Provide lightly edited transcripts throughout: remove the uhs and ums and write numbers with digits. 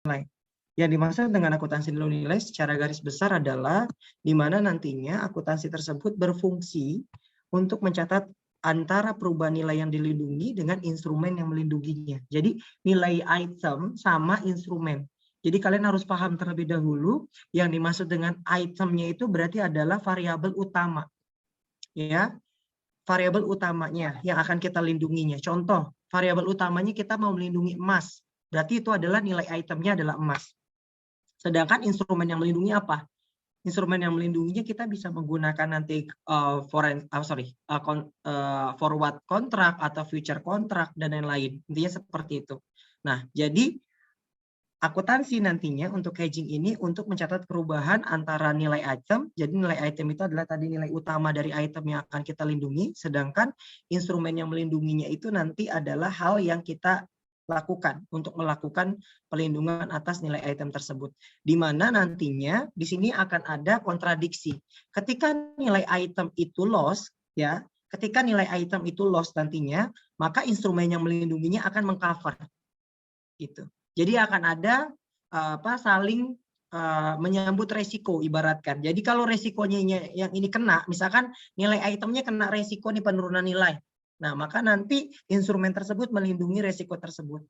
nilai. Yang dimaksud dengan akuntansi nilai secara garis besar adalah di mana nantinya akuntansi tersebut berfungsi untuk mencatat antara perubahan nilai yang dilindungi dengan instrumen yang melindunginya. Jadi nilai item sama instrumen. Jadi kalian harus paham terlebih dahulu yang dimaksud dengan itemnya itu berarti adalah variabel utama. Ya, variabel utamanya yang akan kita lindunginya. Contoh, variabel utamanya kita mau melindungi emas. Berarti itu adalah nilai itemnya adalah emas. Sedangkan instrumen yang melindungi apa? Instrumen yang melindunginya kita bisa menggunakan nanti forward kontrak atau future kontrak dan lain-lain. Intinya seperti itu. Nah, jadi akuntansi nantinya untuk hedging ini untuk mencatat perubahan antara nilai item. Jadi nilai item itu adalah tadi nilai utama dari item yang akan kita lindungi. Sedangkan instrumen yang melindunginya itu nanti adalah hal yang kita lakukan untuk melakukan pelindungan atas nilai item tersebut. Di mana nantinya di sini akan ada kontradiksi. Ketika nilai item itu loss, ya, ketika nilai item itu loss nantinya, maka instrumen yang melindunginya akan mengcover. Gitu. Jadi akan ada saling menyambut resiko ibaratkan. Jadi kalau resikonya yang ini kena, misalkan nilai itemnya kena resiko nih penurunan nilai. Nah, maka nanti instrumen tersebut melindungi resiko tersebut.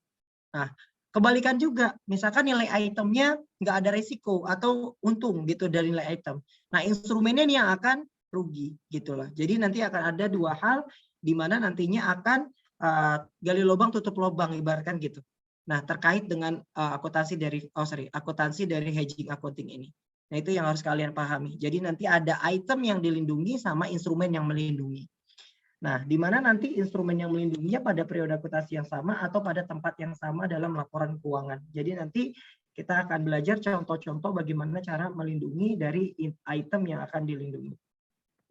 Nah, kebalikan juga, misalkan nilai itemnya nggak ada resiko atau untung gitu dari nilai item. Nah, instrumennya ini yang akan rugi gitulah. Jadi nanti akan ada dua hal di mana nantinya akan gali lubang tutup lubang ibaratkan gitu. Nah, terkait dengan akuntansi dari hedging accounting ini. Nah, itu yang harus kalian pahami. Jadi nanti ada item yang dilindungi sama instrumen yang melindungi. Nah, di mana nanti instrumen yang melindunginya pada periode akuntansi yang sama atau pada tempat yang sama dalam laporan keuangan. Jadi nanti kita akan belajar contoh-contoh bagaimana cara melindungi dari item yang akan dilindungi.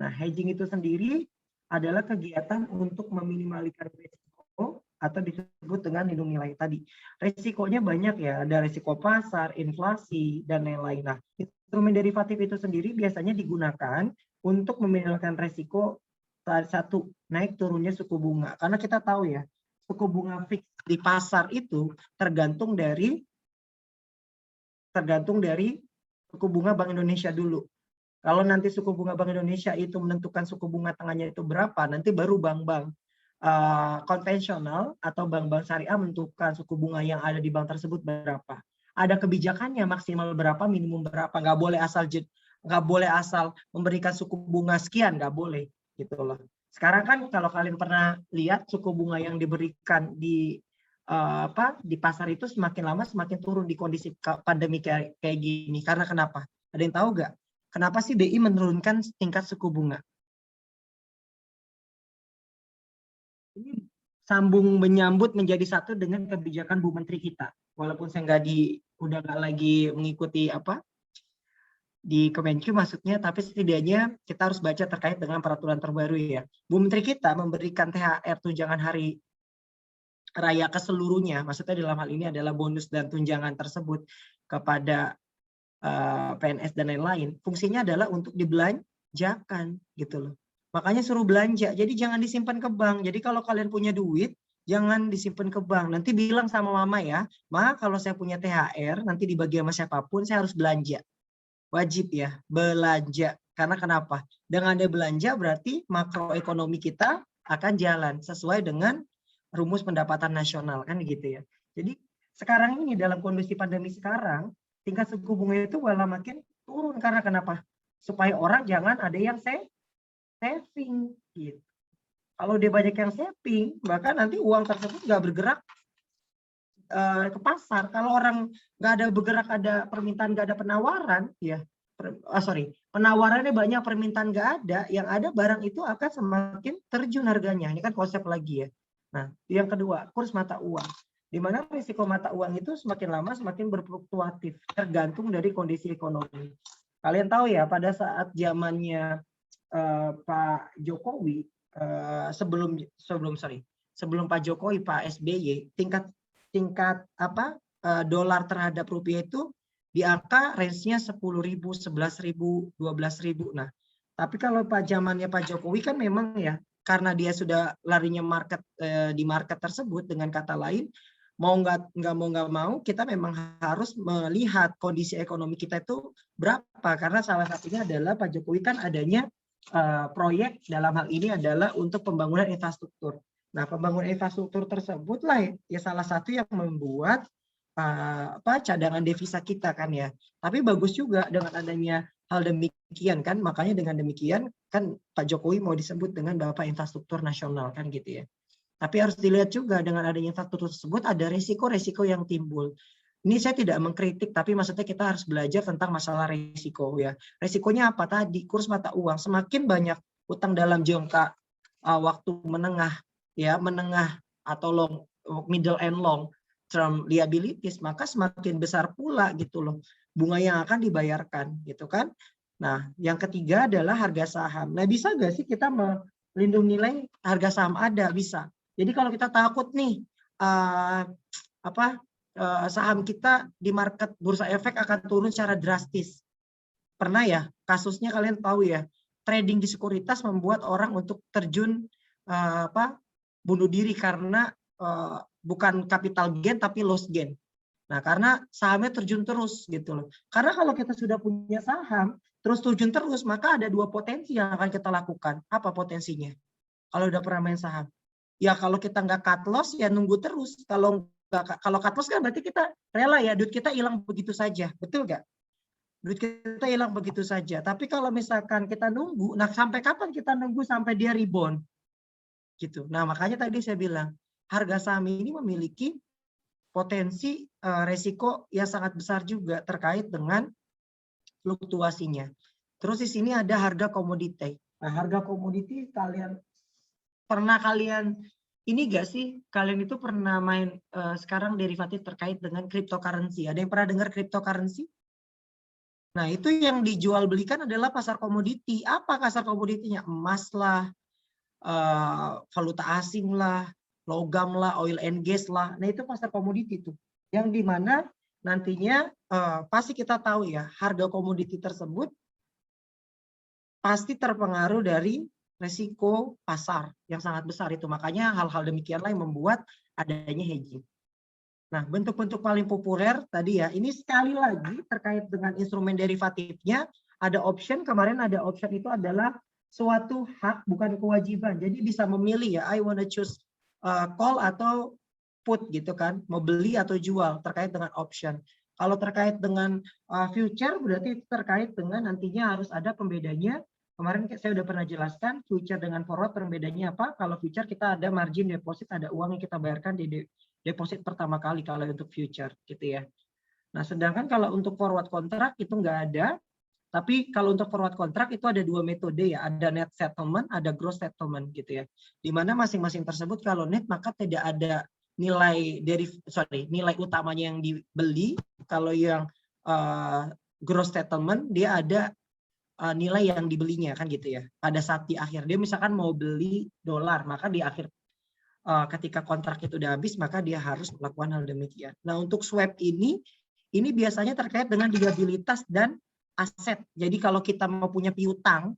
Nah, hedging itu sendiri adalah kegiatan untuk meminimalisir risiko atau disebut dengan lindung nilai tadi. Risikonya banyak ya, ada risiko pasar, inflasi, dan lain-lain. Nah, instrumen derivatif itu sendiri biasanya digunakan untuk meminimalisir risiko satu, naik turunnya suku bunga. Karena kita tahu ya, suku bunga fix di pasar itu tergantung dari suku bunga Bank Indonesia dulu. Kalau nanti suku bunga Bank Indonesia itu menentukan suku bunga tengahnya itu berapa, nanti baru bank-bank konvensional atau bank-bank syariah menentukan suku bunga yang ada di bank tersebut berapa. Ada kebijakannya maksimal berapa, minimum berapa. Nggak boleh asal memberikan suku bunga sekian, nggak boleh gitu loh. Sekarang kan kalau kalian pernah lihat suku bunga yang diberikan di pasar itu semakin lama semakin turun di kondisi pandemi kayak gini. Karena kenapa? Ada yang tahu nggak? Kenapa sih BI menurunkan tingkat suku bunga? Ini sambung menyambut menjadi satu dengan kebijakan Bu Menteri kita. Walaupun saya udah nggak lagi mengikuti di Kemenq maksudnya, tapi setidaknya kita harus baca terkait dengan peraturan terbaru ya. Bu Menteri kita memberikan THR tunjangan hari raya keseluruhnya, maksudnya dalam hal ini adalah bonus dan tunjangan tersebut kepada PNS dan lain-lain. Fungsinya adalah untuk dibelanjakan gitu loh. Makanya suruh belanja. Jadi jangan disimpan ke bank. Jadi kalau kalian punya duit, jangan disimpan ke bank. Nanti bilang sama mama ya, Ma kalau saya punya THR nanti dibagi sama siapapun saya harus belanja. Wajib ya, belanja. Karena kenapa? Dengan ada belanja berarti makroekonomi kita akan jalan sesuai dengan rumus pendapatan nasional kan gitu ya. Jadi sekarang ini dalam kondisi pandemi sekarang, tingkat suku bunga itu malah makin turun karena kenapa? Supaya orang jangan ada yang saving gitu. Kalau dia banyak yang saving, maka nanti uang tersebut nggak bergerak ke pasar. Kalau orang nggak ada bergerak, ada permintaan, nggak ada penawaran, ya penawarannya banyak, permintaan nggak ada, yang ada barang itu akan semakin terjun harganya. Ini kan konsep lagi ya. Nah, yang kedua, kurs mata uang. Di mana risiko mata uang itu semakin lama semakin berfluktuatif, tergantung dari kondisi ekonomi. Kalian tahu ya, pada saat zamannya Pak Jokowi, sebelum Pak Jokowi, Pak SBY, tingkat dolar terhadap rupiah itu di angka range-nya 10.000, 11.000, 12.000. Nah, tapi kalau zamannya Pak Jokowi kan memang ya karena dia sudah larinya di market tersebut, dengan kata lain nggak mau kita memang harus melihat kondisi ekonomi kita itu berapa, karena salah satunya adalah Pak Jokowi kan adanya proyek dalam hal ini adalah untuk pembangunan infrastruktur. Nah, pembangunan infrastruktur tersebut lah ya salah satu yang membuat cadangan devisa kita kan ya. Tapi bagus juga dengan adanya hal demikian kan, makanya dengan demikian kan Pak Jokowi mau disebut dengan Bapak Infrastruktur Nasional kan gitu ya. Tapi harus dilihat juga dengan adanya infrastruktur tersebut ada resiko-resiko yang timbul. Ini saya tidak mengkritik, tapi maksudnya kita harus belajar tentang masalah resiko ya. Resikonya apa tadi? Kurs mata uang. Semakin banyak utang dalam jangka waktu menengah atau middle and long term liabilities, maka semakin besar pula gitu loh bunga yang akan dibayarkan gitu kan. Nah, yang ketiga adalah harga saham. Nah, bisa nggak sih kita melindungi nilai harga saham? Ada, bisa. Jadi kalau kita takut nih saham kita di market bursa efek akan turun secara drastis. Pernah ya kasusnya, kalian tahu ya, trading di sekuritas membuat orang untuk terjun bunuh diri karena bukan capital gain tapi loss gain. Nah, karena sahamnya terjun terus gitu loh. Karena kalau kita sudah punya saham terus terjun terus, maka ada dua potensi yang akan kita lakukan. Apa potensinya? Kalau udah pernah main saham, ya kalau kita nggak cut loss ya nunggu terus. Kalau cut loss kan berarti kita rela ya, duit kita hilang begitu saja, betul nggak? Duit kita hilang begitu saja. Tapi kalau misalkan kita nunggu, nah sampai kapan kita nunggu sampai dia rebound? Gitu. Nah, makanya tadi saya bilang harga saham ini memiliki potensi resiko yang sangat besar juga terkait dengan fluktuasinya. Terus di sini ada harga komoditi. Nah, harga komoditi kalian ini gak sih? Kalian itu pernah main sekarang derivatif terkait dengan cryptocurrency? Ada yang pernah dengar cryptocurrency? Nah, itu yang dijual belikan adalah pasar komoditi. Apa pasar komoditinya? Emas lah, valuta asing lah, logam lah, oil and gas lah. Nah, itu pasar komoditi tuh. Yang dimana nantinya pasti kita tahu ya, harga komoditi tersebut pasti terpengaruh dari resiko pasar yang sangat besar itu. Makanya hal-hal demikianlah yang membuat adanya hedging. Nah, bentuk-bentuk paling populer tadi ya, ini sekali lagi terkait dengan instrumen derivatifnya, ada option, kemarin ada option itu adalah suatu hak bukan kewajiban. Jadi bisa memilih ya, I wanna choose call atau put gitu kan, mau beli atau jual terkait dengan option. Kalau terkait dengan future berarti terkait dengan nantinya harus ada pembedanya. Kemarin saya udah pernah jelaskan future dengan forward perbedaannya apa. Kalau future kita ada margin deposit, ada uang yang kita bayarkan di deposit pertama kali kalau untuk future gitu ya. Nah, sedangkan kalau untuk forward kontrak itu nggak ada. Tapi kalau untuk forward kontrak itu ada dua metode ya, ada net settlement, ada gross settlement gitu ya. Di mana masing-masing tersebut kalau net maka tidak ada nilai utamanya yang dibeli. Kalau yang gross settlement dia ada nilai yang dibelinya kan gitu ya. Pada saat di akhir dia misalkan mau beli dolar, maka di akhir ketika kontrak itu udah habis maka dia harus melakukan hal demikian. Nah, untuk swap ini biasanya terkait dengan liabilitas dan aset. Jadi kalau kita mau punya piutang,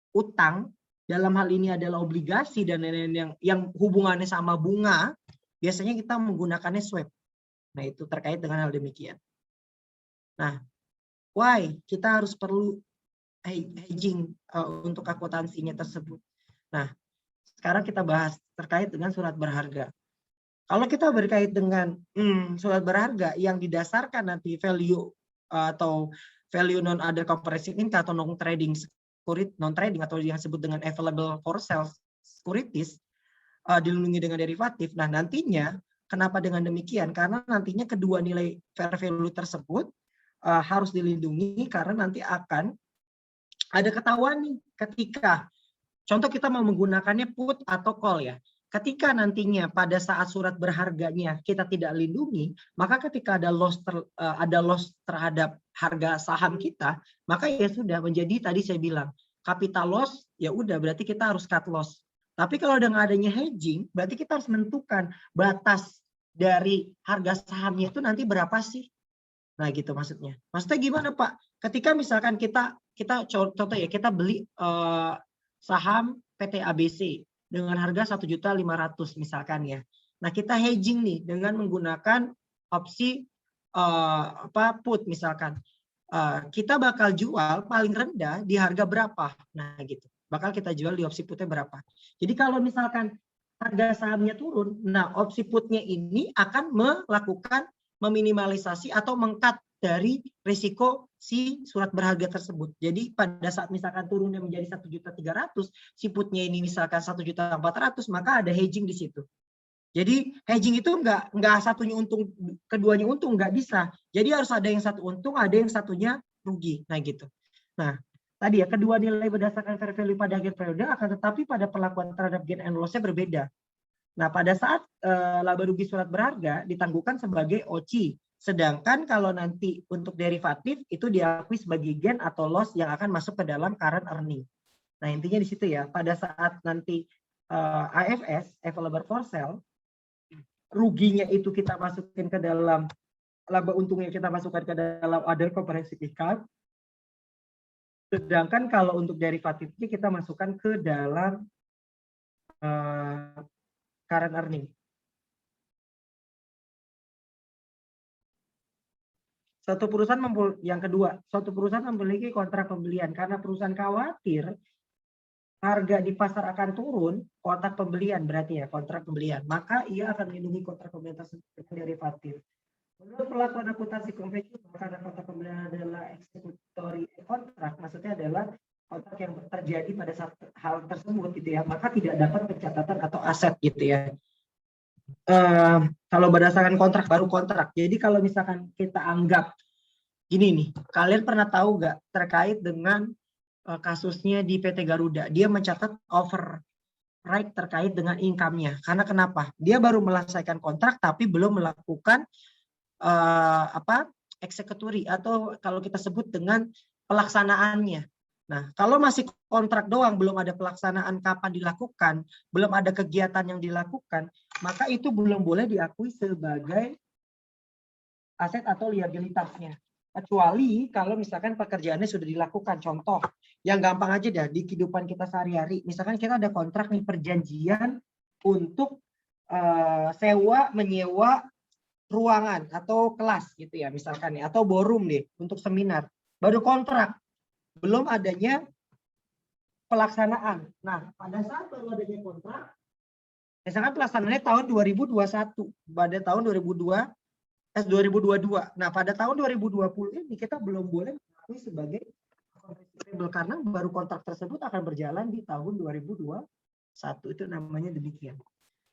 utang dalam hal ini adalah obligasi dan lain-lain yang hubungannya sama bunga, biasanya kita menggunakannya swap. Nah, itu terkait dengan hal demikian. Nah, why kita harus perlu hedging untuk akuntansinya tersebut. Nah, sekarang kita bahas terkait dengan surat berharga. Kalau kita berkait dengan surat berharga yang didasarkan nanti value atau value non other comprehensive income atau non trading atau yang disebut dengan available for sale securities dilindungi dengan derivatif. Nah, nantinya kenapa dengan demikian? Karena nantinya kedua nilai fair value tersebut harus dilindungi karena nanti akan ada ketahuan nih ketika contoh kita mau menggunakannya put atau call ya. Ketika nantinya pada saat surat berharganya kita tidak lindungi, maka ketika ada loss terhadap harga saham kita, maka ya sudah menjadi tadi saya bilang capital loss, ya udah berarti kita harus cut loss. Tapi kalau dengan adanya hedging, berarti kita harus menentukan batas dari harga sahamnya itu nanti berapa sih? Nah, gitu maksudnya. Maksudnya gimana, Pak? Ketika misalkan kita contoh ya, kita beli saham PT ABC dengan harga 1.500.000 misalkan ya. Nah, kita hedging nih dengan menggunakan opsi put misalkan. Kita bakal jual paling rendah di harga berapa. Nah, gitu. Bakal kita jual di opsi putnya berapa. Jadi kalau misalkan harga sahamnya turun, nah opsi putnya ini akan melakukan meminimalisasi atau mengkat dari risiko si surat berharga tersebut. Jadi pada saat misalkan turunnya menjadi 1.300.000, si putnya ini misalkan 1.400.000, maka ada hedging di situ. Jadi hedging itu nggak satunya untung, keduanya untung, nggak bisa. Jadi harus ada yang satu untung, ada yang satunya rugi. Nah gitu. Nah tadi ya, kedua nilai berdasarkan fair value pada akhir periode akan tetapi pada perlakuan terhadap gain and loss-nya berbeda. Nah pada saat laba rugi surat berharga ditangguhkan sebagai OCI. Sedangkan kalau nanti untuk derivatif itu diakui sebagai gain atau loss yang akan masuk ke dalam current earning. Nah intinya di situ ya, pada saat nanti AFS, available for sale, ruginya itu kita masukin ke dalam laba untungnya kita masukkan ke dalam other comprehensive income. Sedangkan kalau untuk derivatifnya kita masukkan ke dalam current earning. Yang kedua, suatu perusahaan memiliki kontrak pembelian karena perusahaan khawatir harga di pasar akan turun, kontrak pembelian berarti ya, kontrak pembelian, maka ia akan melindungi kontrak pembelian tersebut dengan derivatif. Menurut pelakuan akuntansi konvensional, karena kontrak pembelian adalah executory kontrak, maksudnya adalah kontrak yang terjadi pada saat hal tersebut gitu ya, maka tidak dapat pencatatan atau aset gitu ya. Kalau berdasarkan kontrak baru kontrak. Jadi kalau misalkan kita anggap gini nih, kalian pernah tahu nggak terkait dengan kasusnya di PT Garuda, dia mencatat override terkait dengan income-nya. Karena kenapa? Dia baru menyelesaikan kontrak tapi belum melakukan executory atau kalau kita sebut dengan pelaksanaannya. Nah, kalau masih kontrak doang, belum ada pelaksanaan kapan dilakukan, belum ada kegiatan yang dilakukan, maka itu belum boleh diakui sebagai aset atau liabilitasnya. Kecuali kalau misalkan pekerjaannya sudah dilakukan. Contoh, yang gampang aja dah di kehidupan kita sehari-hari. Misalkan kita ada kontrak nih, perjanjian untuk sewa menyewa ruangan atau kelas gitu ya misalkan ya, atau ballroom deh untuk seminar. Baru kontrak, belum adanya pelaksanaan. Nah, pada saat baru adanya kontrak, misalkan pelaksanaannya tahun 2021, pada tahun 2022. Nah, pada tahun 2020 ini kita belum boleh mengakui sebagai karena baru kontrak tersebut akan berjalan di tahun 2021. Itu namanya demikian.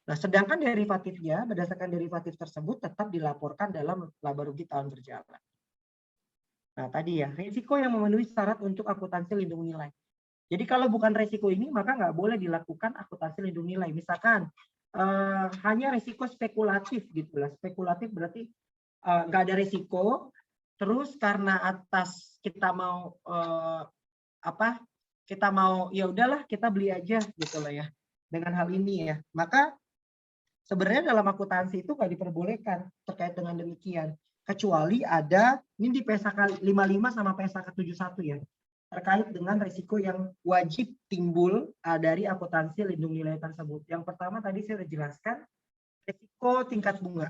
Nah, sedangkan derivatifnya berdasarkan derivatif tersebut tetap dilaporkan dalam laba rugi tahun berjalan. Nah, tadi ya, risiko yang memenuhi syarat untuk akuntansi lindung nilai. Jadi kalau bukan risiko ini, maka nggak boleh dilakukan akuntansi lindung nilai. Misalkan hanya risiko spekulatif gitu lah. Spekulatif berarti nggak ada risiko, terus karena atas kita mau kita mau ya udahlah kita beli aja gitu lah ya dengan hal ini ya. Maka sebenarnya dalam akuntansi itu nggak diperbolehkan terkait dengan demikian. Kecuali ada, ini di PSAK 55 sama PSAK 71 ya, terkait dengan risiko yang wajib timbul dari akuntansi lindung nilai tersebut. Yang pertama tadi saya sudah jelaskan, risiko tingkat bunga.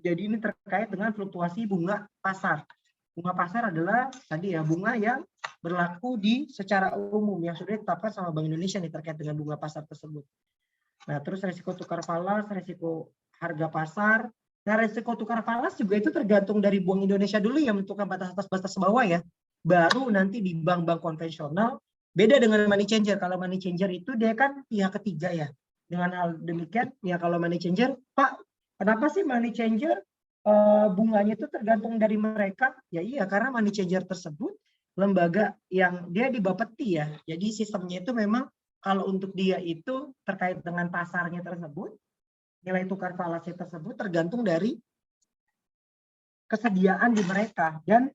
Jadi ini terkait dengan fluktuasi bunga pasar. Bunga pasar adalah tadi ya, bunga yang berlaku di secara umum yang sudah ditetapkan sama Bank Indonesia nih terkait dengan bunga pasar tersebut. Nah, terus risiko tukar falas, risiko harga pasar. Nah, risiko tukar falas juga itu tergantung dari Bank Indonesia dulu yang menentukan batas atas batas bawah ya. Baru nanti di bank-bank konvensional beda dengan money changer. Kalau money changer itu dia kan pihak ketiga ya. Dengan hal demikian ya, kalau money changer, Pak, kenapa sih money changer bunganya itu tergantung dari mereka? Ya iya, karena money changer tersebut lembaga yang dia dibapeti ya. Jadi sistemnya itu memang kalau untuk dia itu terkait dengan pasarnya tersebut, nilai tukar falasnya tersebut tergantung dari kesediaan di mereka dan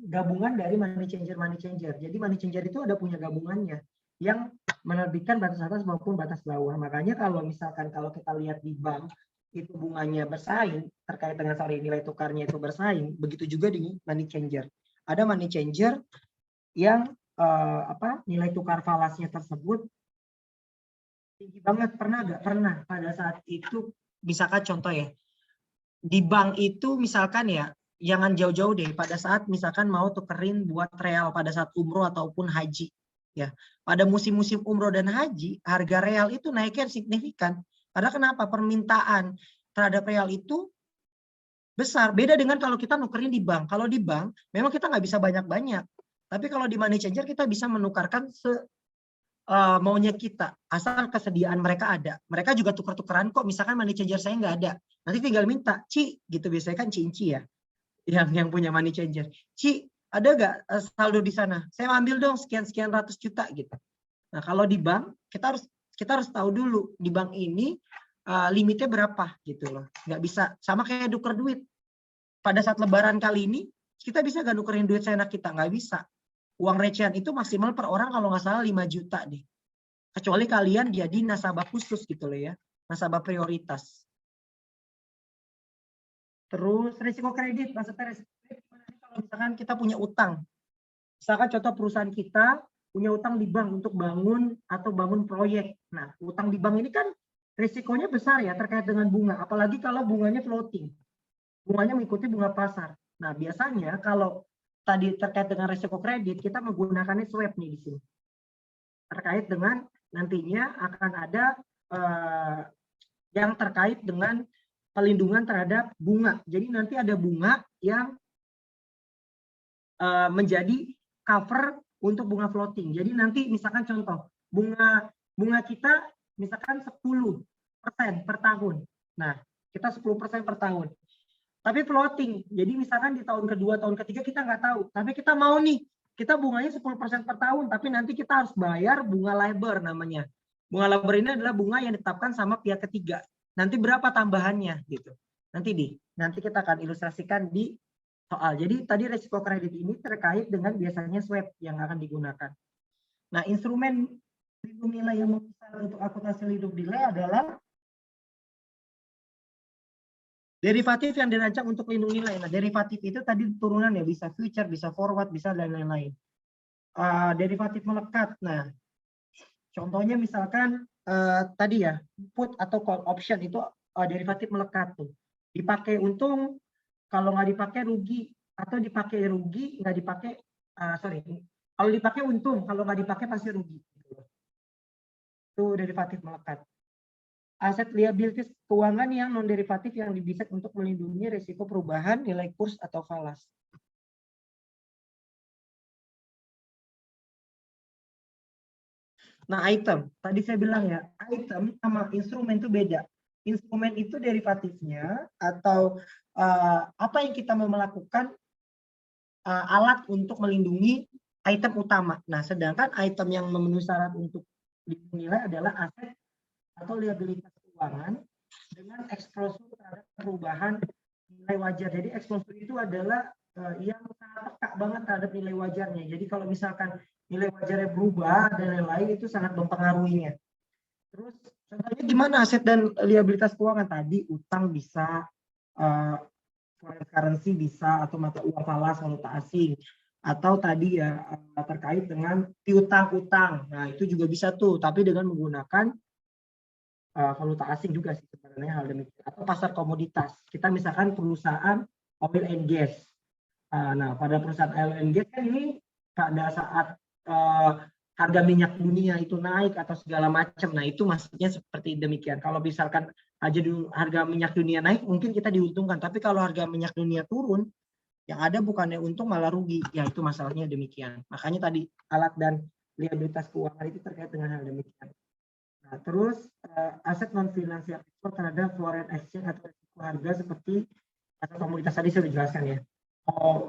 gabungan dari money changer. Jadi money changer itu ada punya gabungannya yang menerbitkan batas atas maupun batas bawah. Makanya kalau misalkan kalau kita lihat di bank itu bunganya bersaing terkait dengan nilai tukarnya itu bersaing, begitu juga di money changer. Ada money changer yang nilai tukar falasnya tersebut tinggi banget, pernah nggak? Pernah. Pada saat itu, misalkan contoh ya, di bank itu misalkan ya, jangan jauh-jauh deh, pada saat misalkan mau tukerin buat real pada saat umroh ataupun haji. Ya, pada musim-musim umroh dan haji, harga real itu naiknya signifikan. Karena kenapa? Permintaan terhadap real itu besar. Beda dengan kalau kita nukerin di bank. Kalau di bank, memang kita nggak bisa banyak-banyak. Tapi kalau di money changer kita bisa menukarkan maunya kita, asal kesediaan mereka ada. Mereka juga tukar-tukaran kok. Misalkan money changer saya nggak ada, nanti tinggal minta, Ci, gitu biasanya kan Ci ya, yang punya money changer. Ci, ada nggak saldo di sana? Saya ambil dong sekian ratus juta gitu. Nah kalau di bank kita harus tahu dulu di bank ini limitnya berapa gitu loh. Nggak bisa sama kayak nuker duit. Pada saat lebaran kali ini, kita bisa nggak nukerin duit seenak kita? Nggak bisa. Uang recehan itu maksimal per orang kalau nggak salah 5 juta deh. Kecuali kalian jadi nasabah khusus gitu loh ya. Nasabah prioritas. Terus risiko kredit. Maksudnya risiko kredit kalau misalkan kita punya utang. Misalkan contoh perusahaan kita punya utang di bank untuk bangun proyek. Nah, utang di bank ini kan risikonya besar ya terkait dengan bunga. Apalagi kalau bunganya floating. Bunganya mengikuti bunga pasar. Nah, biasanya kalau tadi terkait dengan risiko kredit, kita menggunakannya swap nih di sini. Terkait dengan nantinya akan ada yang terkait dengan pelindungan terhadap bunga. Jadi nanti ada bunga yang menjadi cover untuk bunga floating. Jadi nanti misalkan contoh, bunga kita misalkan 10% per tahun. Nah, kita 10% per tahun. Tapi floating. Jadi misalkan di tahun kedua, tahun ketiga kita nggak tahu. Tapi kita mau nih, kita bunganya 10% per tahun, tapi nanti kita harus bayar bunga LIBOR namanya. Bunga LIBOR ini adalah bunga yang ditetapkan sama pihak ketiga. Nanti berapa tambahannya gitu. Nanti kita akan ilustrasikan di soal. Jadi tadi risiko kredit ini terkait dengan biasanya swap yang akan digunakan. Nah, instrumen lindung nilai yang memisah untuk akuntansi lindung nilai adalah derivatif yang dirancang untuk lindung nilai. Nah, derivatif itu tadi turunan ya, bisa future, bisa forward, bisa dan lain-lain. Derivatif melekat. Nah, contohnya misalkan tadi ya, put atau call option itu derivatif melekat tuh. Dipakai untung, kalau nggak dipakai rugi, atau dipakai rugi, nggak dipakai, kalau dipakai untung, kalau nggak dipakai pasti rugi. Itu derivatif melekat. Aset liabilities keuangan yang non-derivatif yang didesain untuk melindungi risiko perubahan nilai kurs atau falas. Nah, item. Tadi saya bilang ya, item sama instrumen itu beda. Instrumen itu derivatifnya atau apa yang kita mau melakukan alat untuk melindungi item utama. Nah, sedangkan item yang memenuhi syarat untuk dinilai adalah aset atau liabilitas keuangan dengan eksposur terhadap perubahan nilai wajar. Jadi eksposur itu adalah yang sangat peka banget terhadap nilai wajarnya. Jadi kalau misalkan nilai wajarnya berubah dan lain-lain itu sangat mempengaruhinya. Terus contohnya gimana aset dan liabilitas keuangan tadi, utang bisa, foreign currency bisa, atau mata uang falas valuta asing, atau tadi ya terkait dengan piutang-utang. Nah itu juga bisa tuh, tapi dengan menggunakan valuta asing juga sih sebenarnya hal demikian. Atau pasar komoditas. Kita misalkan perusahaan oil and gas. Nah pada perusahaan oil and gas kan ini pada saat harga minyak dunia itu naik atau segala macam. Nah itu maksudnya seperti demikian. Kalau misalkan harga minyak dunia naik, mungkin kita diuntungkan. Tapi kalau harga minyak dunia turun, yang ada bukannya untung malah rugi. Ya itu masalahnya demikian. Makanya tadi alat dan liabilitas keuangan itu terkait dengan hal demikian. Nah, terus aset non finansial terhadap foreign exchange atau risiko harga seperti atau komoditas tadi saya sudah jelaskan ya.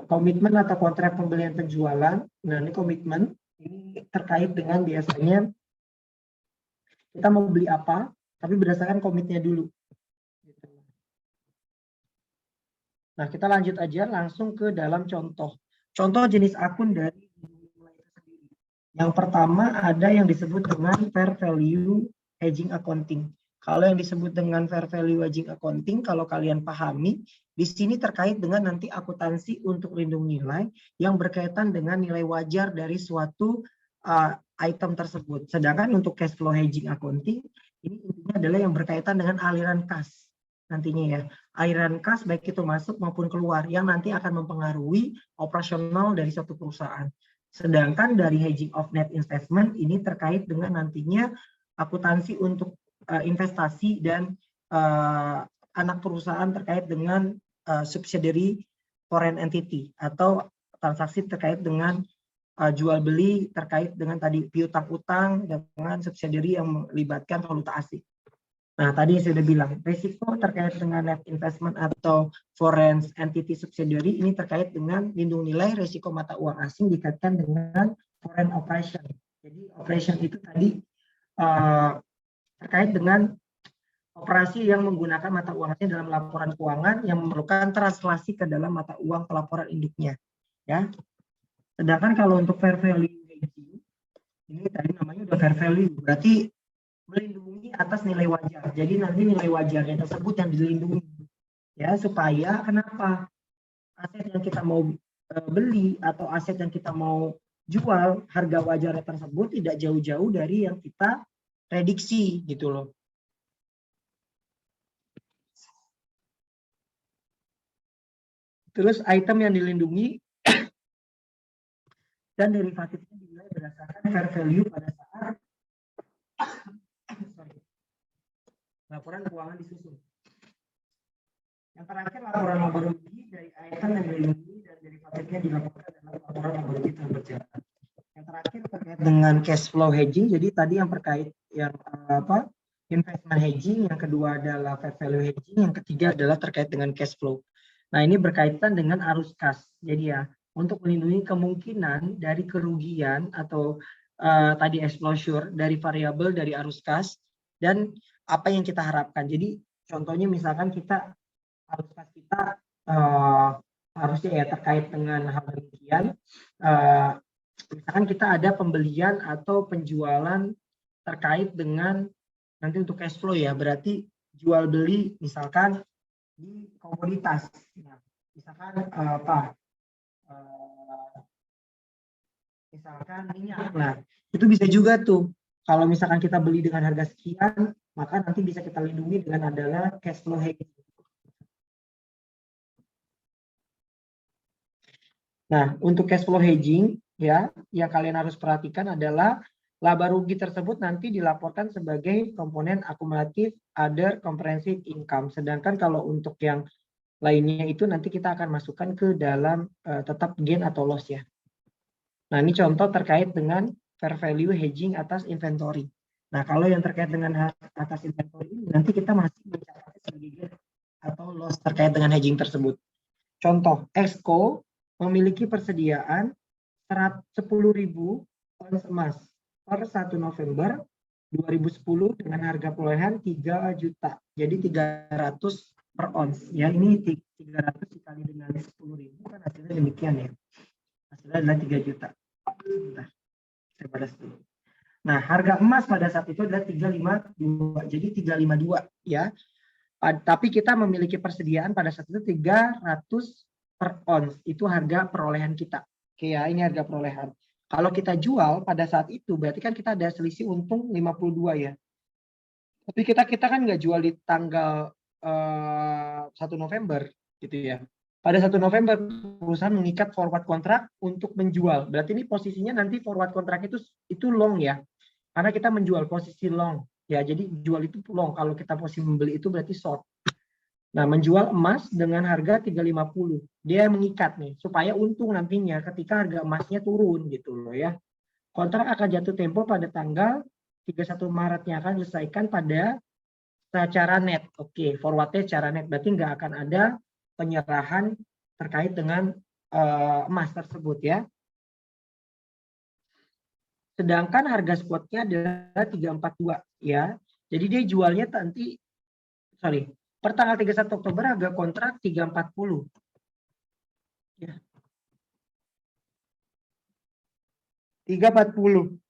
Komitmen atau kontrak pembelian penjualan. Nah ini komitmen ini terkait dengan biasanya kita mau beli apa, tapi berdasarkan komitnya dulu. Nah kita lanjut aja langsung ke dalam contoh. Contoh jenis akun dari nilai itu sendiri. Yang pertama ada yang disebut dengan fair value hedging accounting. Kalau yang disebut dengan fair value hedging accounting, kalau kalian pahami, di sini terkait dengan nanti akuntansi untuk lindung nilai yang berkaitan dengan nilai wajar dari suatu item tersebut. Sedangkan untuk cash flow hedging accounting Ini intinya adalah yang berkaitan dengan aliran kas nantinya ya. Aliran kas baik itu masuk maupun keluar yang nanti akan mempengaruhi operasional dari suatu perusahaan. Sedangkan dari hedging of net investment ini terkait dengan nantinya akuntansi untuk investasi dan anak perusahaan terkait dengan subsidiary foreign entity atau transaksi terkait dengan jual beli terkait dengan tadi piutang utang dengan subsidiary yang melibatkan valuta asing. Nah, tadi saya sudah bilang, risiko terkait dengan net investment atau foreign entity subsidiary ini terkait dengan lindung nilai risiko mata uang asing dikaitkan dengan foreign operation. Jadi operation itu tadi terkait dengan operasi yang menggunakan mata uang asing dalam laporan keuangan yang memerlukan translasi ke dalam mata uang pelaporan induknya. Ya. Sedangkan kalau untuk fair value hedging, ini tadi namanya udah fair value, berarti melindungi atas nilai wajar. Jadi nanti nilai wajarnya tersebut yang dilindungi. Ya, supaya kenapa? Aset yang kita mau beli atau aset yang kita mau jual, harga wajarnya tersebut tidak jauh-jauh dari yang kita prediksi gitu loh. Terus item yang dilindungi dan derivatifnya dinilai berdasarkan fair value pada saat laporan keuangan disusun. Yang terakhir laporan laba rugi dari item yang dilindungi dan derivatifnya dilaporkan dalam laporan laba rugi tahun berjalan. Yang terakhir terkait dengan cash flow hedging. Jadi tadi yang terkait yang investment hedging, yang kedua adalah fair value hedging, yang ketiga adalah terkait dengan cash flow. Nah, ini berkaitan dengan arus kas. Jadi ya, untuk melindungi kemungkinan dari kerugian atau tadi exposure dari variabel dari arus kas dan apa yang kita harapkan. Jadi contohnya misalkan kita arus kas kita harusnya ya terkait dengan hal demikian. Misalkan kita ada pembelian atau penjualan terkait dengan nanti untuk cash flow ya, berarti jual beli misalkan di komoditas. Nah, misalkan misalkan minyak. Nah, itu bisa juga tuh. Kalau misalkan kita beli dengan harga sekian, maka nanti bisa kita lindungi dengan adalah cash flow hedging. Nah, untuk cash flow hedging ya, yang kalian harus perhatikan adalah laba rugi tersebut nanti dilaporkan sebagai komponen akumulatif other comprehensive income. Sedangkan kalau untuk yang lainnya itu nanti kita akan masukkan ke dalam tetap gain atau loss ya. Nah, ini contoh terkait dengan fair value hedging atas inventory. Nah, kalau yang terkait dengan atas inventory ini nanti kita masih mencatat sebagai gain atau loss terkait dengan hedging tersebut. Contoh, Exco memiliki persediaan 10.000 ons emas per 1 November 2010 dengan harga perolehan 3 juta. Jadi 300 per ons. Ya, ini 300 dikali dengan 10.000 kan hasilnya demikian ya. Hasilnya adalah 3 juta. Bentar, saya balas dulu. Nah, harga emas pada saat itu adalah 352. Jadi 352 ya. Tapi kita memiliki persediaan pada saat itu 300 per ons. Itu harga perolehan kita. Oke ya, ini harga perolehan. Kalau kita jual pada saat itu berarti kan kita ada selisih untung 52 ya. Tapi kita kan nggak jual di tanggal 1 November gitu ya. Pada 1 November perusahaan mengikat forward kontrak untuk menjual. Berarti ini posisinya nanti forward kontrak itu long ya. Karena kita menjual posisi long. Ya, jadi jual itu long. Kalau kita posisi membeli itu berarti short. Nah, menjual emas dengan harga 350. Dia mengikat nih supaya untung nantinya ketika harga emasnya turun gitu loh ya. Kontrak akan jatuh tempo pada tanggal 31 Maretnya akan diselesaikan pada secara net. Oke, forwardnya secara net. Berarti nggak akan ada penyerahan terkait dengan emas tersebut ya. Sedangkan harga spotnya adalah 342 ya. Jadi dia jualnya nanti per tanggal 31 Oktober harga kontrak 340. Ya. 340.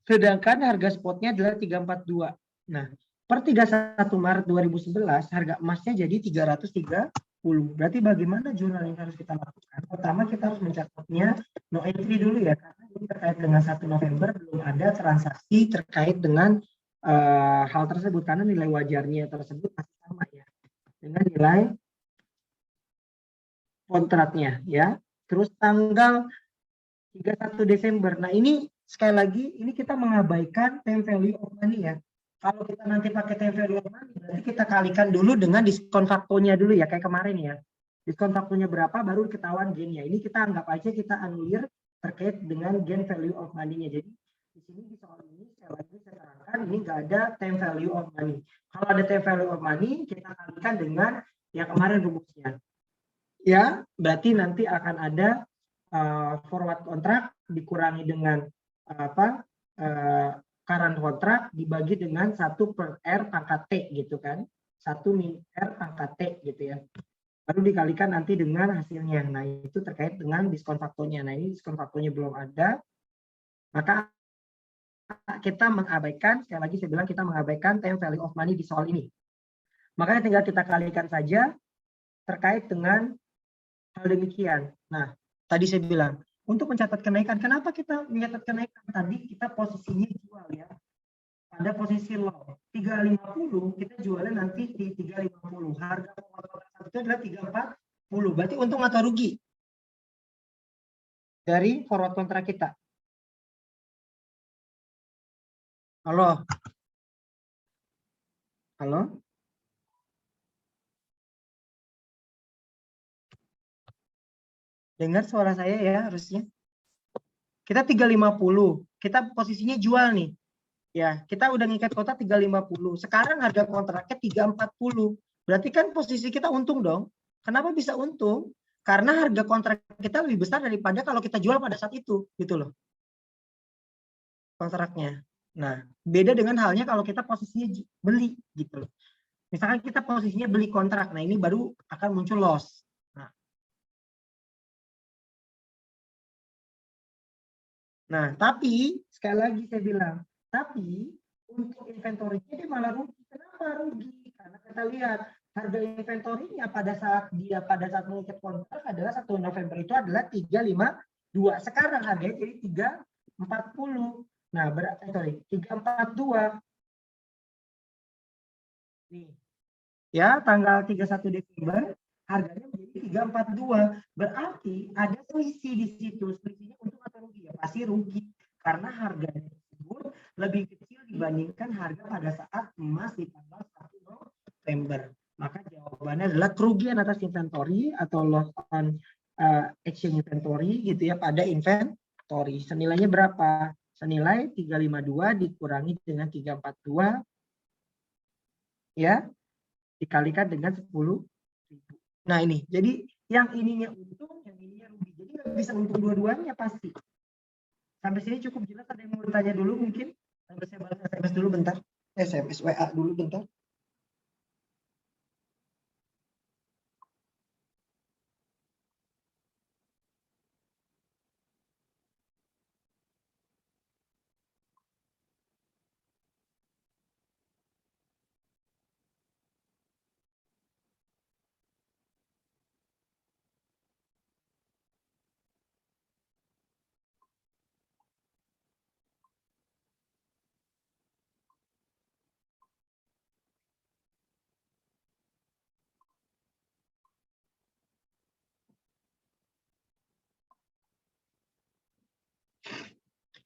Sedangkan harga spotnya adalah 342. Nah, per 31 Maret 2011 harga emasnya jadi 330. Berarti bagaimana jurnal yang harus kita lakukan? Pertama kita harus mencatatnya no entry dulu ya, karena ini terkait dengan 1 November belum ada transaksi terkait dengan hal tersebut karena nilai wajarnya tersebut masih sama ya dengan nilai kontraknya ya. Terus tanggal 31 Desember. Nah, ini sekali lagi ini kita mengabaikan time value of money ya. Kalau kita nanti pakai time value of money, berarti kita kalikan dulu dengan diskon faktonya dulu ya, kayak kemarin ya. Diskon faktonya berapa baru ketahuan gainnya. Ini kita anggap aja kita anulir terkait dengan gain value of money-nya. Jadi di sini di soal ini sekali lagi saya terangkan ini nggak ada time value of money. Kalau ada time value of money, kita kalikan dengan yang kemarin rumusnya. Ya, berarti nanti akan ada forward kontrak dikurangi dengan current kontrak dibagi dengan 1 per R pangkat T gitu kan. 1 min R pangkat T gitu ya. Baru dikalikan nanti dengan hasilnya. Nah, itu terkait dengan diskon faktornya. Nah, ini diskon faktornya belum ada. Maka kita mengabaikan, sekali lagi saya bilang kita mengabaikan time value of money di soal ini. Makanya tinggal kita kalikan saja terkait dengan hal demikian. Nah, tadi saya bilang, untuk mencatat kenaikan, kenapa kita mencatat kenaikan? Tadi kita posisinya jual ya. Pada posisi low, 350, kita jualnya nanti di 350. Harga kontrak itu adalah 340. Berarti untung atau rugi? Dari forward kontrak kita. Halo? Halo? Dengar suara saya ya harusnya. Kita 350, kita posisinya jual nih. Ya, kita udah ngikat kotak 350. Sekarang harga kontraknya 340. Berarti kan posisi kita untung dong. Kenapa bisa untung? Karena harga kontrak kita lebih besar daripada kalau kita jual pada saat itu, gitu loh. Kontraknya. Nah, beda dengan halnya kalau kita posisinya beli, gitu loh. Misalkan kita posisinya beli kontrak, nah ini baru akan muncul loss. Nah, tapi sekali lagi saya bilang, tapi untuk inventory-nya dia malah rugi. Kenapa rugi? Karena kita lihat harga inventory-nya pada saat mengikat kontrak adalah 1 November itu adalah 352. Sekarang harganya jadi 340. Nah, 342. Nih. Ya, tanggal 31 Desember harganya menjadi 342. Berarti ada selisih di situ. Selisihnya untung atau rugi? Ya, pasti rugi. Karena harganya tersebut lebih kecil dibandingkan harga pada saat emas di tanggal 1 November. Maka jawabannya adalah kerugian atas inventory atau loss on exchange inventory gitu ya pada inventory. Senilainya berapa? Senilai 352 dikurangi dengan 342 ya dikalikan dengan 10.000. Nah ini, jadi yang ininya untung, yang ininya rugi. Jadi nggak bisa untung dua-duanya pasti. Sampai sini cukup jelas, ada yang mau bertanya dulu mungkin? Sampai saya balas SMS dulu bentar. SMS WA dulu bentar.